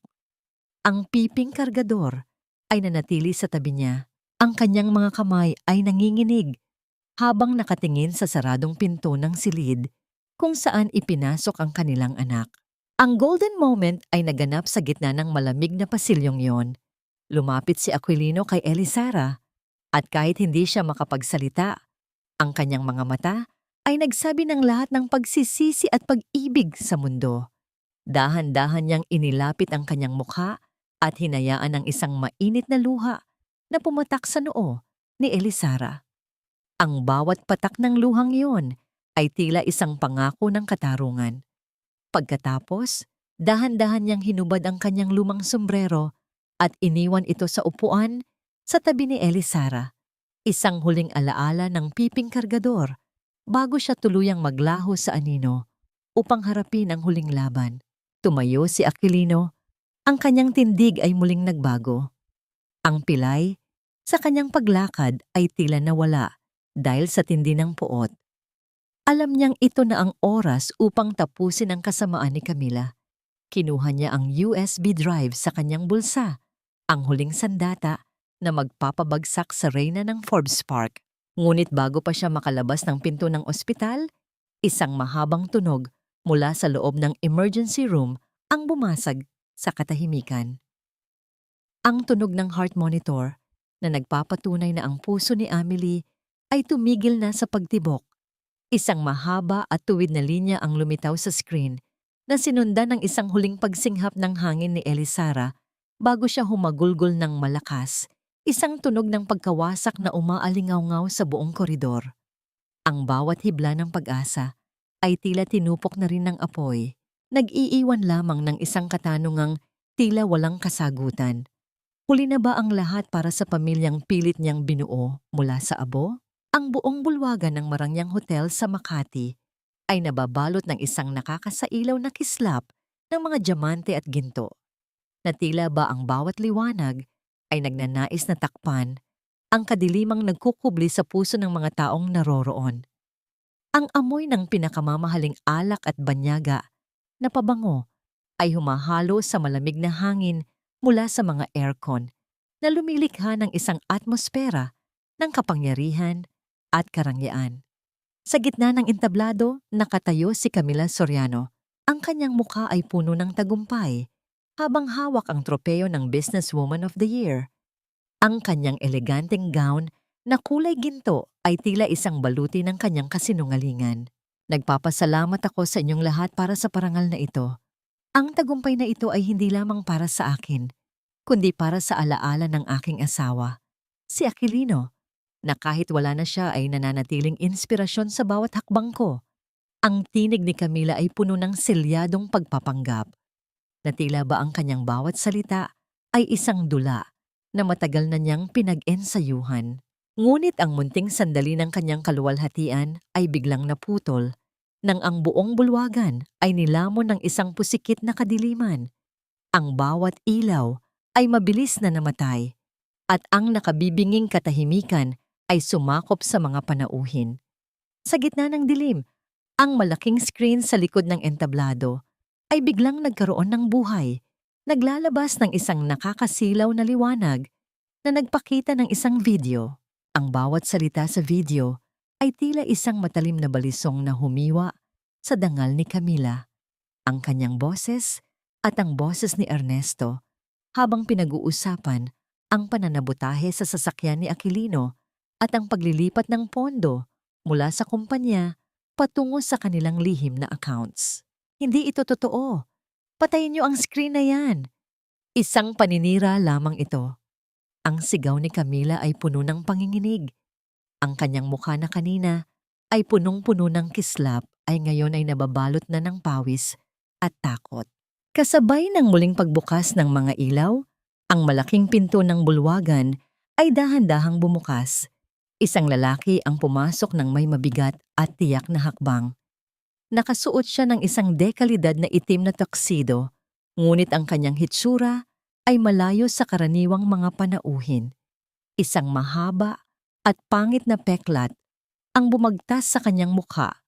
Ang piping kargador ay nanatili sa tabi niya. Ang kanyang mga kamay ay nanginginig habang nakatingin sa saradong pinto ng silid kung saan ipinasok ang kanilang anak. Ang golden moment ay naganap sa gitna ng malamig na pasilyong yon. Lumapit si Aquilino kay Elisara at kahit hindi siya makapagsalita, ang kanyang mga mata ay nagsabi ng lahat ng pagsisisi at pag-ibig sa mundo. Dahan-dahan niyang inilapit ang kanyang mukha at hinayaan ang isang mainit na luha na pumatak sa noo ni Elisara. Ang bawat patak ng luhang iyon ay tila isang pangako ng katarungan. Pagkatapos, dahan-dahan niyang hinubad ang kanyang lumang sombrero at iniwan ito sa upuan sa tabi ni Elisara. Isang huling alaala ng piping kargador bago siya tuluyang maglaho sa anino upang harapin ang huling laban. Tumayo si Aquilino. Ang kanyang tindig ay muling nagbago. Ang pilay sa kanyang paglakad ay tila nawala dahil sa tindi ng puot. Alam niyang ito na ang oras upang tapusin ang kasamaan ni Camila. Kinuha niya ang USB drive sa kanyang bulsa, ang huling sandata na magpapabagsak sa reyna ng Forbes Park. Ngunit bago pa siya makalabas ng pinto ng ospital, isang mahabang tunog mula sa loob ng emergency room ang bumasag sa katahimikan. Ang tunog ng heart monitor na nagpapatunay na ang puso ni Amelie ay tumigil na sa pagtibok. Isang mahaba at tuwid na linya ang lumitaw sa screen na sinundan ng isang huling pagsinghap ng hangin ni Elisara bago siya humagulgol ng malakas, isang tunog ng pagkawasak na umaalingaw-ngaw sa buong koridor. Ang bawat hibla ng pag-asa ay tila tinupok na rin ng apoy, nag-iiwan lamang ng isang katanungang tila walang kasagutan. Huli na ba ang lahat para sa pamilyang pilit niyang binuo mula sa abo? Ang buong bulwagan ng Marangyang Hotel sa Makati ay nababalot ng isang nakakasailaw na kislap ng mga diamante at ginto, na tila ba ang bawat liwanag ay nagnanais na takpan ang kadilimang nagkukubli sa puso ng mga taong naroroon. Ang amoy ng pinakamamahaling alak at banyaga na pabango ay humahalo sa malamig na hangin mula sa mga aircon na lumilikha ng isang atmosfera ng kapangyarihan at karangyaan. Sa gitna ng entablado, nakatayo si Camila Soriano. Ang kanyang mukha ay puno ng tagumpay. habang hawak ang tropeyo ng Businesswoman of the Year. Ang kanyang eleganteng gown na kulay ginto ay tila isang baluti ng kanyang kasinungalingan. Nagpapasalamat ako sa inyong lahat para sa parangal na ito. Ang tagumpay na ito ay hindi lamang para sa akin, kundi para sa alaala ng aking asawa, si Aquilino, na kahit wala na siya ay nananatiling inspirasyon sa bawat hakbang ko. Ang tinig ni Camila ay puno ng selyadong pagpapanggap, na tila ba ang kanyang bawat salita ay isang dula na matagal na niyang pinag-ensayuhan. Ngunit ang munting sandali ng kanyang kaluwalhatian ay biglang naputol nang ang buong bulwagan ay nilamon ng isang pusikit na kadiliman. Ang bawat ilaw ay mabilis na namatay at ang nakabibinging katahimikan ay sumakop sa mga panauhin. Sa gitna ng dilim, ang malaking screen sa likod ng entablado ay biglang nagkaroon ng buhay, naglalabas ng isang nakakasilaw na liwanag na nagpakita ng isang video. Ang bawat salita sa video ay tila isang matalim na balisong na humiwa sa dangal ni Camila. Ang kanyang boses at ang boses ni Ernesto habang pinag-uusapan ang pananabutahe sa sasakyan ni Aquilino at ang paglilipat ng pondo mula sa kumpanya patungo sa kanilang lihim na accounts. Hindi ito totoo. Patayin niyo ang screen na yan. Isang paninira lamang ito. Ang sigaw ni Camila ay puno ng panginginig. Ang kanyang mukha na kanina ay punong-puno ng kislap ay ngayon ay nababalot na ng pawis at takot. Kasabay ng muling pagbukas ng mga ilaw, ang malaking pinto ng bulwagan ay dahan-dahang bumukas. Isang lalaki ang pumasok ng may mabigat at tiyak na hakbang. Nakasuot siya ng isang dekalidad na itim na tuxedo, ngunit ang kanyang hitsura ay malayo sa karaniwang mga panauhin. Isang mahaba at pangit na peklat ang bumagtas sa kanyang mukha,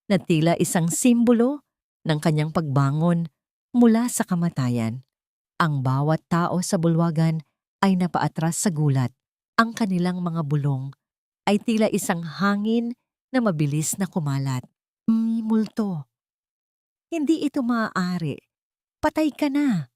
na tila isang simbolo ng kanyang pagbangon mula sa kamatayan. Ang bawat tao sa bulwagan ay napaatras sa gulat. Ang kanilang mga bulong ay tila isang hangin na mabilis na kumalat. Multo. Hindi ito maaari. Patay ka na.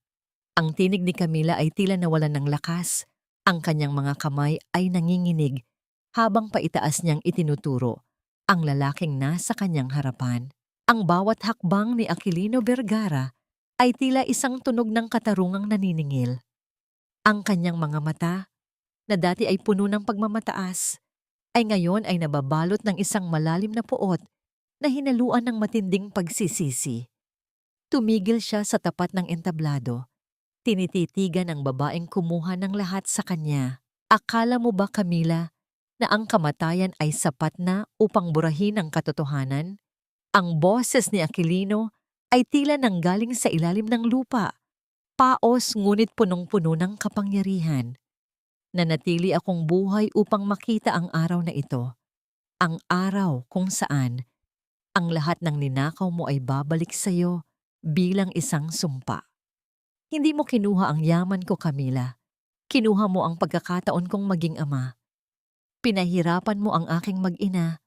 Ang tinig ni Camila ay tila nawalan ng lakas. Ang kanyang mga kamay ay nanginginig habang paitaas niyang itinuturo ang lalaking nasa kanyang harapan. Ang bawat hakbang ni Aquilino Vergara ay tila isang tunog ng katarungang naniningil. Ang kanyang mga mata, na dati ay puno ng pagmamataas, ay ngayon ay nababalot ng isang malalim na puot na hinaluan ng matinding pagsisisi. Tumigil siya sa tapat ng entablado. Tinititigan ang babaeng kumuha ng lahat sa kanya. Akala mo ba, Camila, na ang kamatayan ay sapat na upang burahin ang katotohanan? Ang boses ni Aquilino ay tila nanggaling sa ilalim ng lupa. Paos ngunit punong-puno ng kapangyarihan. Nanatili akong buhay upang makita ang araw na ito. Ang araw kung saan ang lahat ng ninakaw mo ay babalik sa iyo bilang isang sumpa. Hindi mo kinuha ang yaman ko, Camila. Kinuha mo ang pagkakataon kong maging ama. Pinahirapan mo ang aking mag-ina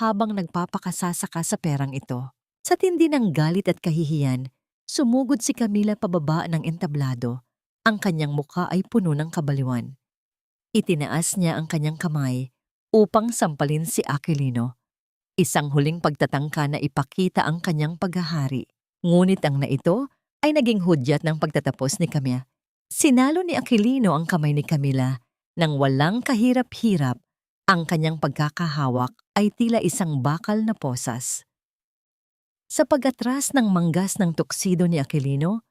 habang nagpapakasasaka sa perang ito. Sa tindi ng galit at kahihiyan, sumugod si Camila pababa ng entablado. Ang kanyang mukha ay puno ng kabaliwan. Itinaas niya ang kanyang kamay upang sampalin si Aquilino. Isang huling pagtatangka na ipakita ang kanyang paghahari. Ngunit ang naito ay naging hudyat ng pagtatapos ni Camila. Sinalo ni Aquilino ang kamay ni Camila nang walang kahirap-hirap. Ang kanyang pagkakahawak ay tila isang bakal na posas. Sa pag-atras ng manggas ng tuksido ni Aquilino,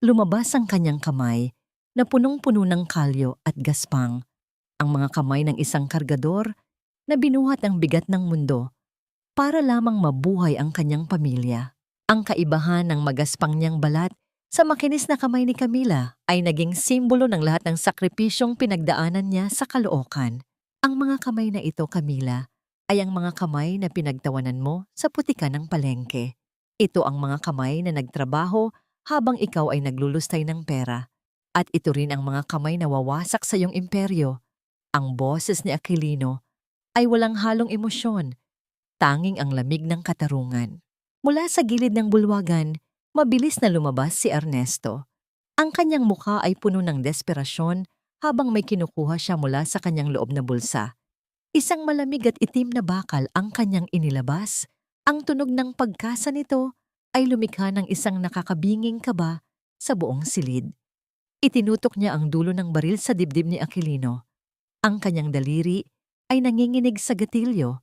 lumabas ang kanyang kamay na punong-puno ng kalyo at gaspang. Ang mga kamay ng isang kargador na binuhat ang bigat ng mundo para lamang mabuhay ang kanyang pamilya. Ang kaibahan ng magaspang niyang balat sa makinis na kamay ni Camila ay naging simbolo ng lahat ng sakripisyong pinagdaanan niya sa Caloocan. Ang mga kamay na ito, Camila, ay ang mga kamay na pinagtawanan mo sa putikan ng palengke. Ito ang mga kamay na nagtrabaho habang ikaw ay naglulustay ng pera. At ito rin ang mga kamay na wawasak sa iyong imperyo. Ang boses ni Aquilino ay walang halong emosyon, tanging ang lamig ng katarungan. Mula sa gilid ng bulwagan, mabilis na lumabas si Ernesto. Ang kanyang mukha ay puno ng desperasyon habang may kinukuha siya mula sa kanyang loob na bulsa. Isang malamig at itim na bakal ang kanyang inilabas. Ang tunog ng pagkasa nito ay lumikha ng isang nakakabinging kaba sa buong silid. Itinutok niya ang dulo ng baril sa dibdib ni Aquilino. Ang kanyang daliri ay nanginginig sa gatilyo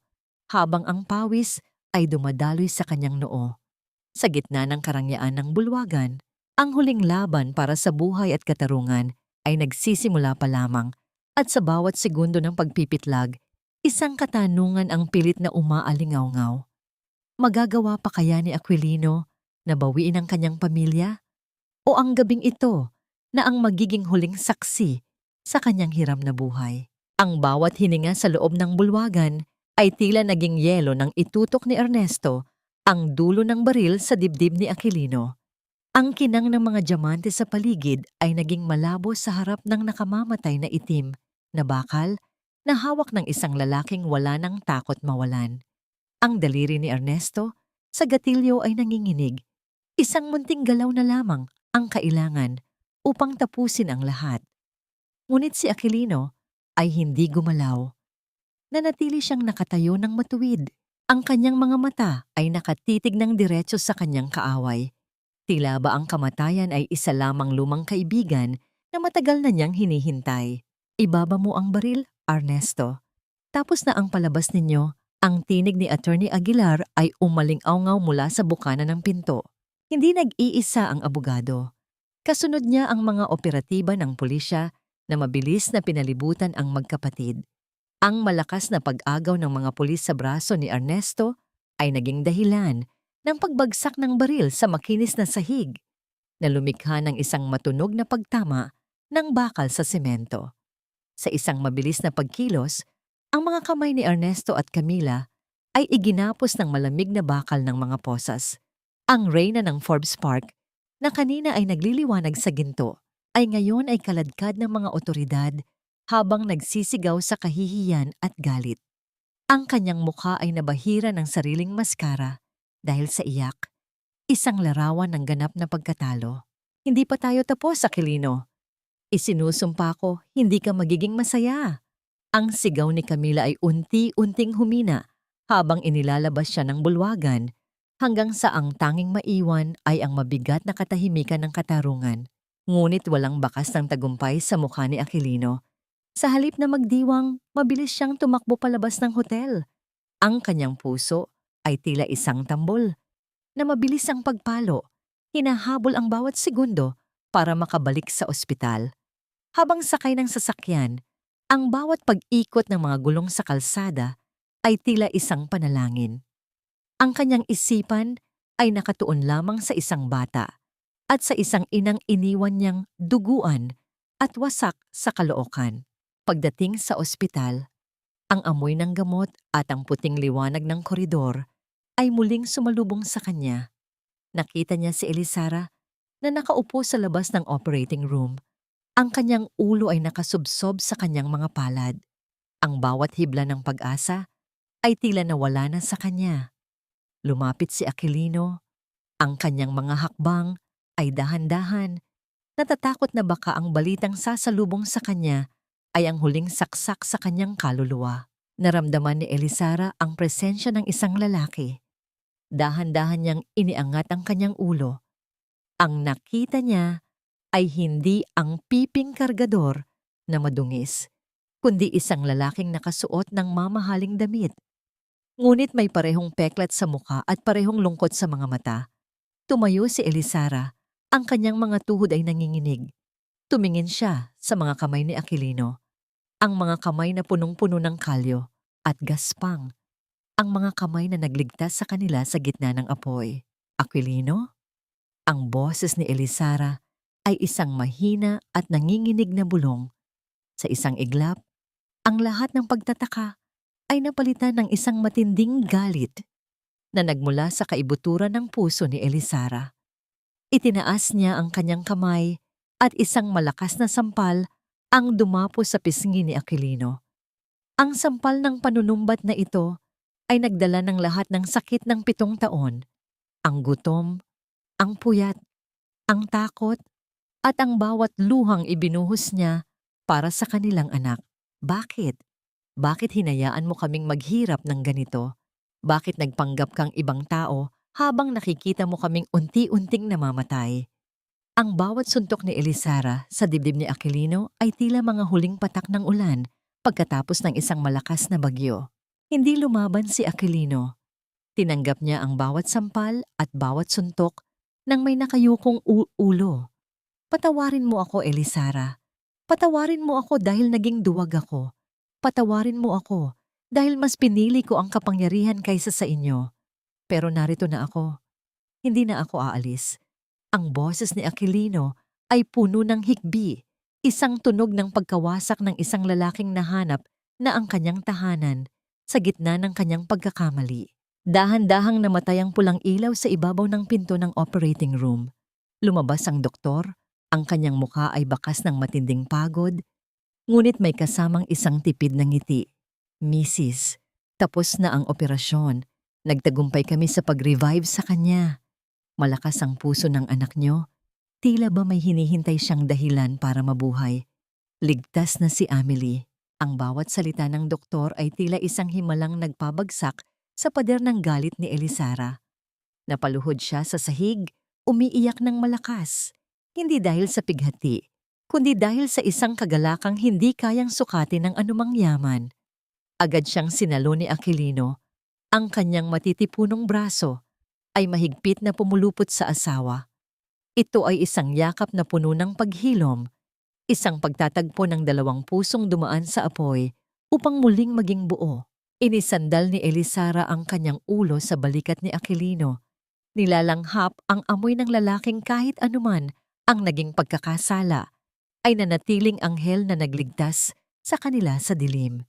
habang ang pawis ay dumadaloy sa kanyang noo. Sa gitna ng karangyaan ng bulwagan, ang huling laban para sa buhay at katarungan ay nagsisimula pa lamang at sa bawat segundo ng pagpipitlag, isang katanungan ang pilit na umaalingaw-ngaw. Magagawa pa kaya ni Aquilino na bawiin ang kanyang pamilya? O ang gabing ito na ang magiging huling saksi sa kanyang hiram na buhay? Ang bawat hininga sa loob ng bulwagan ay tila naging yelo nang itutok ni Ernesto ang dulo ng baril sa dibdib ni Aquilino. Ang kinang ng mga diamante sa paligid ay naging malabo sa harap ng nakamamatay na itim na bakal na hawak ng isang lalaking wala ng takot mawalan. Ang daliri ni Ernesto sa gatilyo ay nanginginig. Isang munting galaw na lamang ang kailangan upang tapusin ang lahat. Ngunit si Aquilino ay hindi gumalaw. Nanatili siyang nakatayo ng matuwid. Ang kanyang mga mata ay nakatitig ng diretso sa kanyang kaaway. Tila ba ang kamatayan ay isa lamang lumang kaibigan na matagal na niyang hinihintay. Ibaba mo ang baril, Ernesto. Tapos na ang palabas ninyo. Ang tinig ni Attorney Aguilar ay umaling-awngaw mula sa bukana ng pinto. Hindi nag-iisa ang abogado. Kasunod niya ang mga operatiba ng pulisya na mabilis na pinalibutan ang magkapatid. Ang malakas na pag-agaw ng mga pulis sa braso ni Ernesto ay naging dahilan ng pagbagsak ng baril sa makinis na sahig na lumikha ng isang matunog na pagtama ng bakal sa semento. Sa isang mabilis na pagkilos, ang mga kamay ni Ernesto at Camila ay iginapos ng malamig na bakal ng mga posas. Ang reyna ng Forbes Park na kanina ay nagliliwanag sa ginto ay ngayon ay kaladkad ng mga otoridad habang nagsisigaw sa kahihiyan at galit. Ang kanyang mukha ay nabahira ng sariling maskara dahil sa iyak, isang larawan ng ganap na pagkatalo. Hindi pa tayo tapos, Aquilino. Isinusumpa ko, hindi ka magiging masaya. Ang sigaw ni Camila ay unti-unting humina habang inilalabas siya ng bulwagan hanggang sa ang tanging maiwan ay ang mabigat na katahimikan ng katarungan. Ngunit walang bakas ng tagumpay sa mukha ni Aquilino. Sa halip na magdiwang, mabilis siyang tumakbo palabas ng hotel. Ang kanyang puso ay tila isang tambol na mabilis ang pagpalo. Hinahabol ang bawat segundo para makabalik sa ospital. Habang sakay ng sasakyan, ang bawat pag-ikot ng mga gulong sa kalsada ay tila isang panalangin. Ang kanyang isipan ay nakatuon lamang sa isang bata at sa isang inang iniwan niyang duguan at wasak sa kalookan. Pagdating sa ospital, ang amoy ng gamot at ang puting liwanag ng koridor ay muling sumalubong sa kanya. Nakita niya si Elisara na nakaupo sa labas ng operating room. Ang kanyang ulo ay nakasubsob sa kanyang mga palad. Ang bawat hibla ng pag-asa ay tila nawala na sa kanya. Lumapit si Aquilino. Ang kanyang mga hakbang ay dahan-dahan. Natatakot na baka ang balitang sasalubong sa kanya ay ang huling saksak sa kanyang kaluluwa. Naramdaman ni Elisara ang presensya ng isang lalaki. Dahan-dahan niyang iniangat ang kanyang ulo. Ang nakita niya ay hindi ang piping kargador na madungis, kundi isang lalaking nakasuot ng mamahaling damit. Ngunit may parehong peklat sa mukha at parehong lungkot sa mga mata. Tumayo si Elisara, ang kanyang mga tuhod ay nanginginig. Tumingin siya sa mga kamay ni Aquilino. Ang mga kamay na punong-puno ng kalyo at gaspang. Ang mga kamay na nagligtas sa kanila sa gitna ng apoy. Aquilino? Ang boses ni Elisara ay isang mahina at nanginginig na bulong. Sa isang iglap, ang lahat ng pagtataka ay napalitan ng isang matinding galit na nagmula sa kaibuturan ng puso ni Elisara. Itinaas niya ang kanyang kamay at isang malakas na sampal ang dumapo sa pisngi ni Aquilino. Ang sampal ng panunumbat na ito ay nagdala ng lahat ng sakit ng 7 taon. Ang gutom, ang puyat, ang takot, at ang bawat luhang ibinuhos niya para sa kanilang anak. Bakit? Bakit hinayaan mo kaming maghirap ng ganito? Bakit nagpanggap kang ibang tao habang nakikita mo kaming unti-unting namamatay? Ang bawat suntok ni Elisara sa dibdib ni Aquilino ay tila mga huling patak ng ulan pagkatapos ng isang malakas na bagyo. Hindi lumaban si Aquilino. Tinanggap niya ang bawat sampal at bawat suntok ng may nakayukong ulo. Patawarin mo ako, Elisara. Patawarin mo ako dahil naging duwag ako. Patawarin mo ako dahil mas pinili ko ang kapangyarihan kaysa sa inyo. Pero narito na ako. Hindi na ako aalis. Ang boses ni Aquilino ay puno ng hikbi, isang tunog ng pagkawasak ng isang lalaking nahanap na ang kanyang tahanan sa gitna ng kanyang pagkakamali. Dahan-dahang namatay ang pulang ilaw sa ibabaw ng pinto ng operating room. Lumabas ang doktor, ang kanyang mukha ay bakas ng matinding pagod, ngunit may kasamang isang tipid na ngiti. Mrs., tapos na ang operasyon. Nagtagumpay kami sa pag-revive sa kanya. Malakas ang puso ng anak niyo. Tila ba may hinihintay siyang dahilan para mabuhay? Ligtas na si Amelie. Ang bawat salita ng doktor ay tila isang himalang nagpabagsak sa pader ng galit ni Elisara. Napaluhod siya sa sahig, umiiyak ng malakas. Hindi dahil sa pighati, kundi dahil sa isang kagalakang hindi kayang sukatin ng anumang yaman. Agad siyang sinalo ni Aquilino. Ang kanyang matitipunong braso ay mahigpit na pumulupot sa asawa. Ito ay isang yakap na puno ng paghilom, isang pagtatagpo ng dalawang pusong dumaan sa apoy upang muling maging buo. Inisandal ni Elisara ang kanyang ulo sa balikat ni Aquilino. Nilalanghap ang amoy ng lalaking kahit anuman ang naging pagkakasala ay nanatiling anghel na nagligtas sa kanila sa dilim.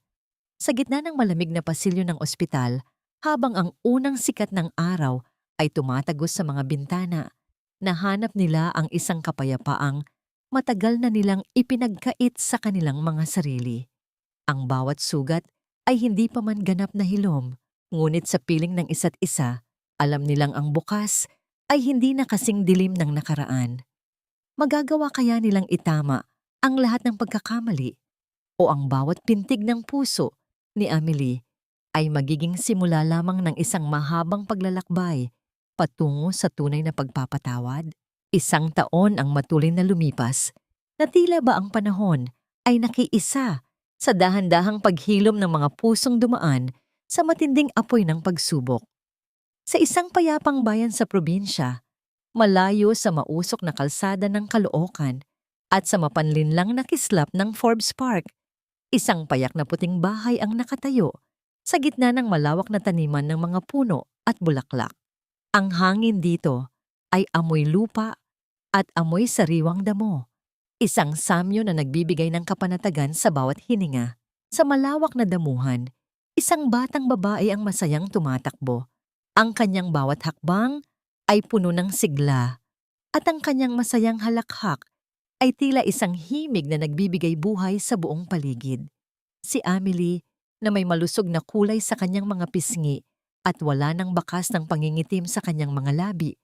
Sa gitna ng malamig na pasilyo ng ospital, habang ang unang sikat ng araw ay tumatagos sa mga bintana, nahanap nila ang isang kapayapaang matagal na nilang ipinagkait sa kanilang mga sarili. Ang bawat sugat ay hindi pa man ganap na hilom, ngunit sa piling ng isa't isa, alam nilang ang bukas ay hindi na kasing dilim ng nakaraan. Magagawa kaya nilang itama ang lahat ng pagkakamali o ang bawat pintig ng puso ni Amelie ay magiging simula lamang ng isang mahabang paglalakbay patungo sa tunay na pagpapatawad? Isang taon ang matuloy na lumipas na tila ba ang panahon ay nakiisa sa dahan-dahang paghilom ng mga pusong dumaan sa matinding apoy ng pagsubok. Sa isang payapang bayan sa probinsya, malayo sa mausok na kalsada ng Caloocan at sa mapanlinlang na kislap ng Forbes Park, isang payak na puting bahay ang nakatayo sa gitna ng malawak na taniman ng mga puno at bulaklak. Ang hangin dito ay amoy lupa at amoy sariwang damo, isang samyo na nagbibigay ng kapanatagan sa bawat hininga. Sa malawak na damuhan, isang batang babae ang masayang tumatakbo. Ang kanyang bawat hakbang ay puno ng sigla at ang kanyang masayang halakhak ay tila isang himig na nagbibigay buhay sa buong paligid. Si Amelie, na may malusog na kulay sa kanyang mga pisngi at wala ng bakas ng pangingitim sa kanyang mga labi,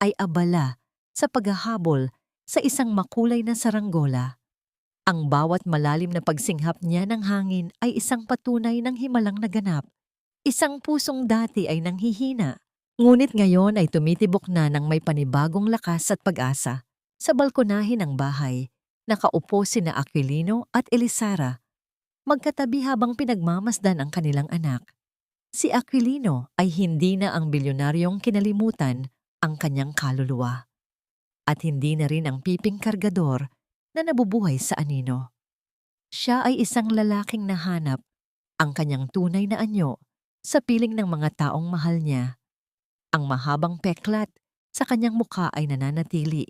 ay abala sa paghahabol sa isang makulay na saranggola. Ang bawat malalim na pagsinghap niya ng hangin ay isang patunay ng himalang naganap. Isang pusong dati ay nanghihina, ngunit ngayon ay tumitibok na ng may panibagong lakas at pag-asa. Sa balkonahe ng bahay, nakaupo sina Aquilino at Elisara, magkatabi habang pinagmamasdan ang kanilang anak. Si Aquilino ay hindi na ang bilyonaryong kinalimutan ang kanyang kaluluwa. At hindi na rin ang piping kargador na nabubuhay sa anino. Siya ay isang lalaking nahanap ang kanyang tunay na anyo sa piling ng mga taong mahal niya. Ang mahabang peklat sa kanyang mukha ay nananatili,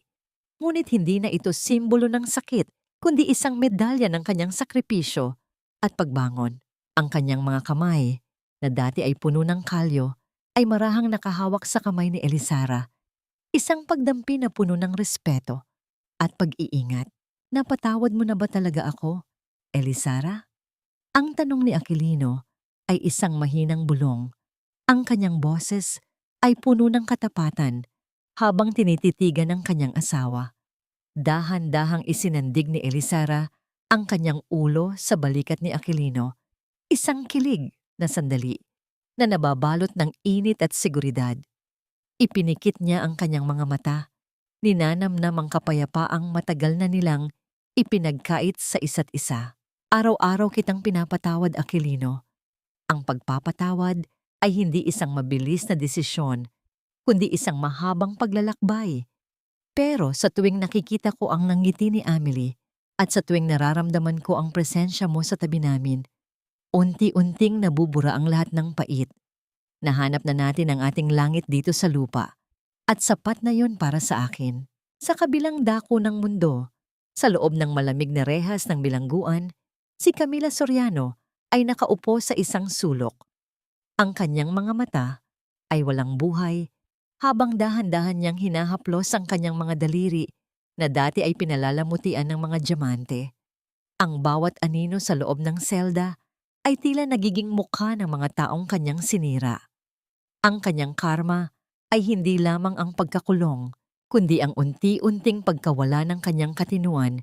ngunit hindi na ito simbolo ng sakit, kundi isang medalya ng kanyang sakripisyo at pagbangon. Ang kanyang mga kamay, na dati ay puno ng kalyo, ay marahang nakahawak sa kamay ni Elisara. Isang pagdampi na puno ng respeto at pag-iingat. Napatawad mo na ba talaga ako, Elisara? Ang tanong ni Aquilino ay isang mahinang bulong. Ang kanyang boses ay puno ng katapatan habang tinititigan ng kanyang asawa. Dahan-dahang isinandig ni Elisara ang kanyang ulo sa balikat ni Aquilino. Isang kilig na sandali na nababalot ng init at seguridad. Ipinikit niya ang kanyang mga mata. Ninanamnam ang kapayapaang matagal na nilang ipinagkait sa isa't isa. Araw-araw kitang pinapatawad, Aquilino. Ang pagpapatawad ay hindi isang mabilis na desisyon, kundi isang mahabang paglalakbay. Pero sa tuwing nakikita ko ang nangiti ni Amelie at sa tuwing nararamdaman ko ang presensya mo sa tabi namin, unti-unting nabubura ang lahat ng pait. Nahanap na natin ang ating langit dito sa lupa at sapat na yon para sa akin. Sa kabilang dako ng mundo, sa loob ng malamig na rehas ng bilangguan, si Camila Soriano ay nakaupo sa isang sulok. Ang kanyang mga mata ay walang buhay habang dahan-dahan niyang hinahaplos ang kanyang mga daliri na dati ay pinalalamutian ng mga diamante. Ang bawat anino sa loob ng selda ay tila nagiging mukha ng mga taong kanyang sinira. Ang kanyang karma ay hindi lamang ang pagkakulong, kundi ang unti-unting pagkawala ng kanyang katinuan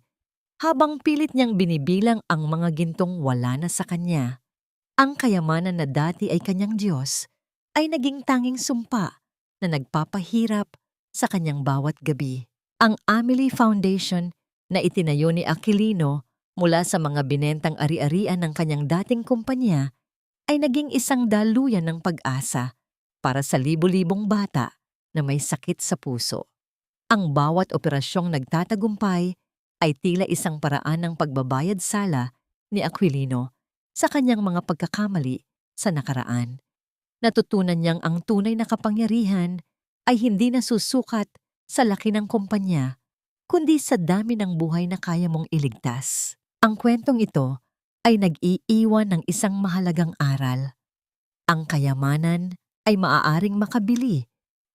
habang pilit niyang binibilang ang mga gintong wala na sa kanya. Ang kayamanan na dati ay kanyang Diyos ay naging tanging sumpa na nagpapahirap sa kanyang bawat gabi. Ang Amelie Foundation na itinayo ni Aquilino mula sa mga binentang ari-arian ng kanyang dating kumpanya ay naging isang daluyan ng pag-asa para sa libo-libong bata na may sakit sa puso. Ang bawat operasyong nagtatagumpay ay tila isang paraan ng pagbabayad sala ni Aquilino sa kanyang mga pagkakamali sa nakaraan. Natutunan niyang ang tunay na kapangyarihan ay hindi nasusukat sa laki ng kumpanya, kundi sa dami ng buhay na kaya mong iligtas. Ang kwentong ito ay nag-iiwan ng isang mahalagang aral. Ang kayamanan ay maaaring makabili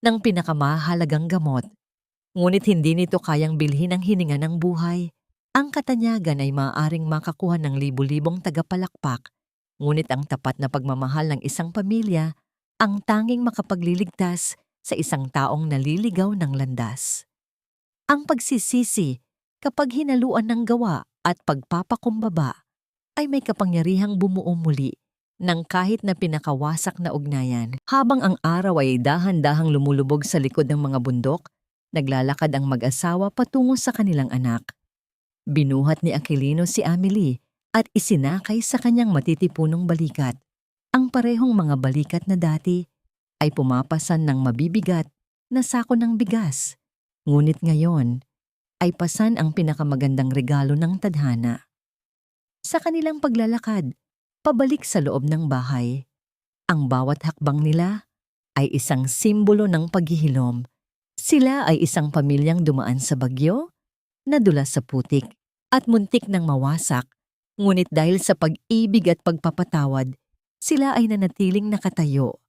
ng pinakamahalagang gamot, ngunit hindi nito kayang bilhin ang hininga ng buhay. Ang katanyagan ay maaaring makakuha ng libu-libong tagapalakpak, ngunit ang tapat na pagmamahal ng isang pamilya ang tanging makapagliligtas sa isang taong naliligaw ng landas. Ang pagsisisi kapag hinaluan ng gawa at pagpapakumbaba ay may kapangyarihang bumuo muli ng kahit na pinakawasak na ugnayan. Habang ang araw ay dahan-dahang lumulubog sa likod ng mga bundok, naglalakad ang mag-asawa patungo sa kanilang anak. Binuhat ni Aquilino si Amelie at isinakay sa kanyang matitipunong balikat. Ang parehong mga balikat na dati ay pumapasan ng mabibigat na sako ng bigas, ngunit ngayon ay pasan ang pinakamagandang regalo ng tadhana. Sa kanilang paglalakad, pabalik sa loob ng bahay, ang bawat hakbang nila ay isang simbolo ng paghihilom. Sila ay isang pamilyang dumaan sa bagyo, nadulas sa putik at muntik ng mawasak, ngunit dahil sa pag-ibig at pagpapatawad, sila ay nanatiling nakatayo,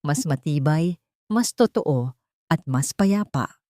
mas matibay, mas totoo at mas payapa.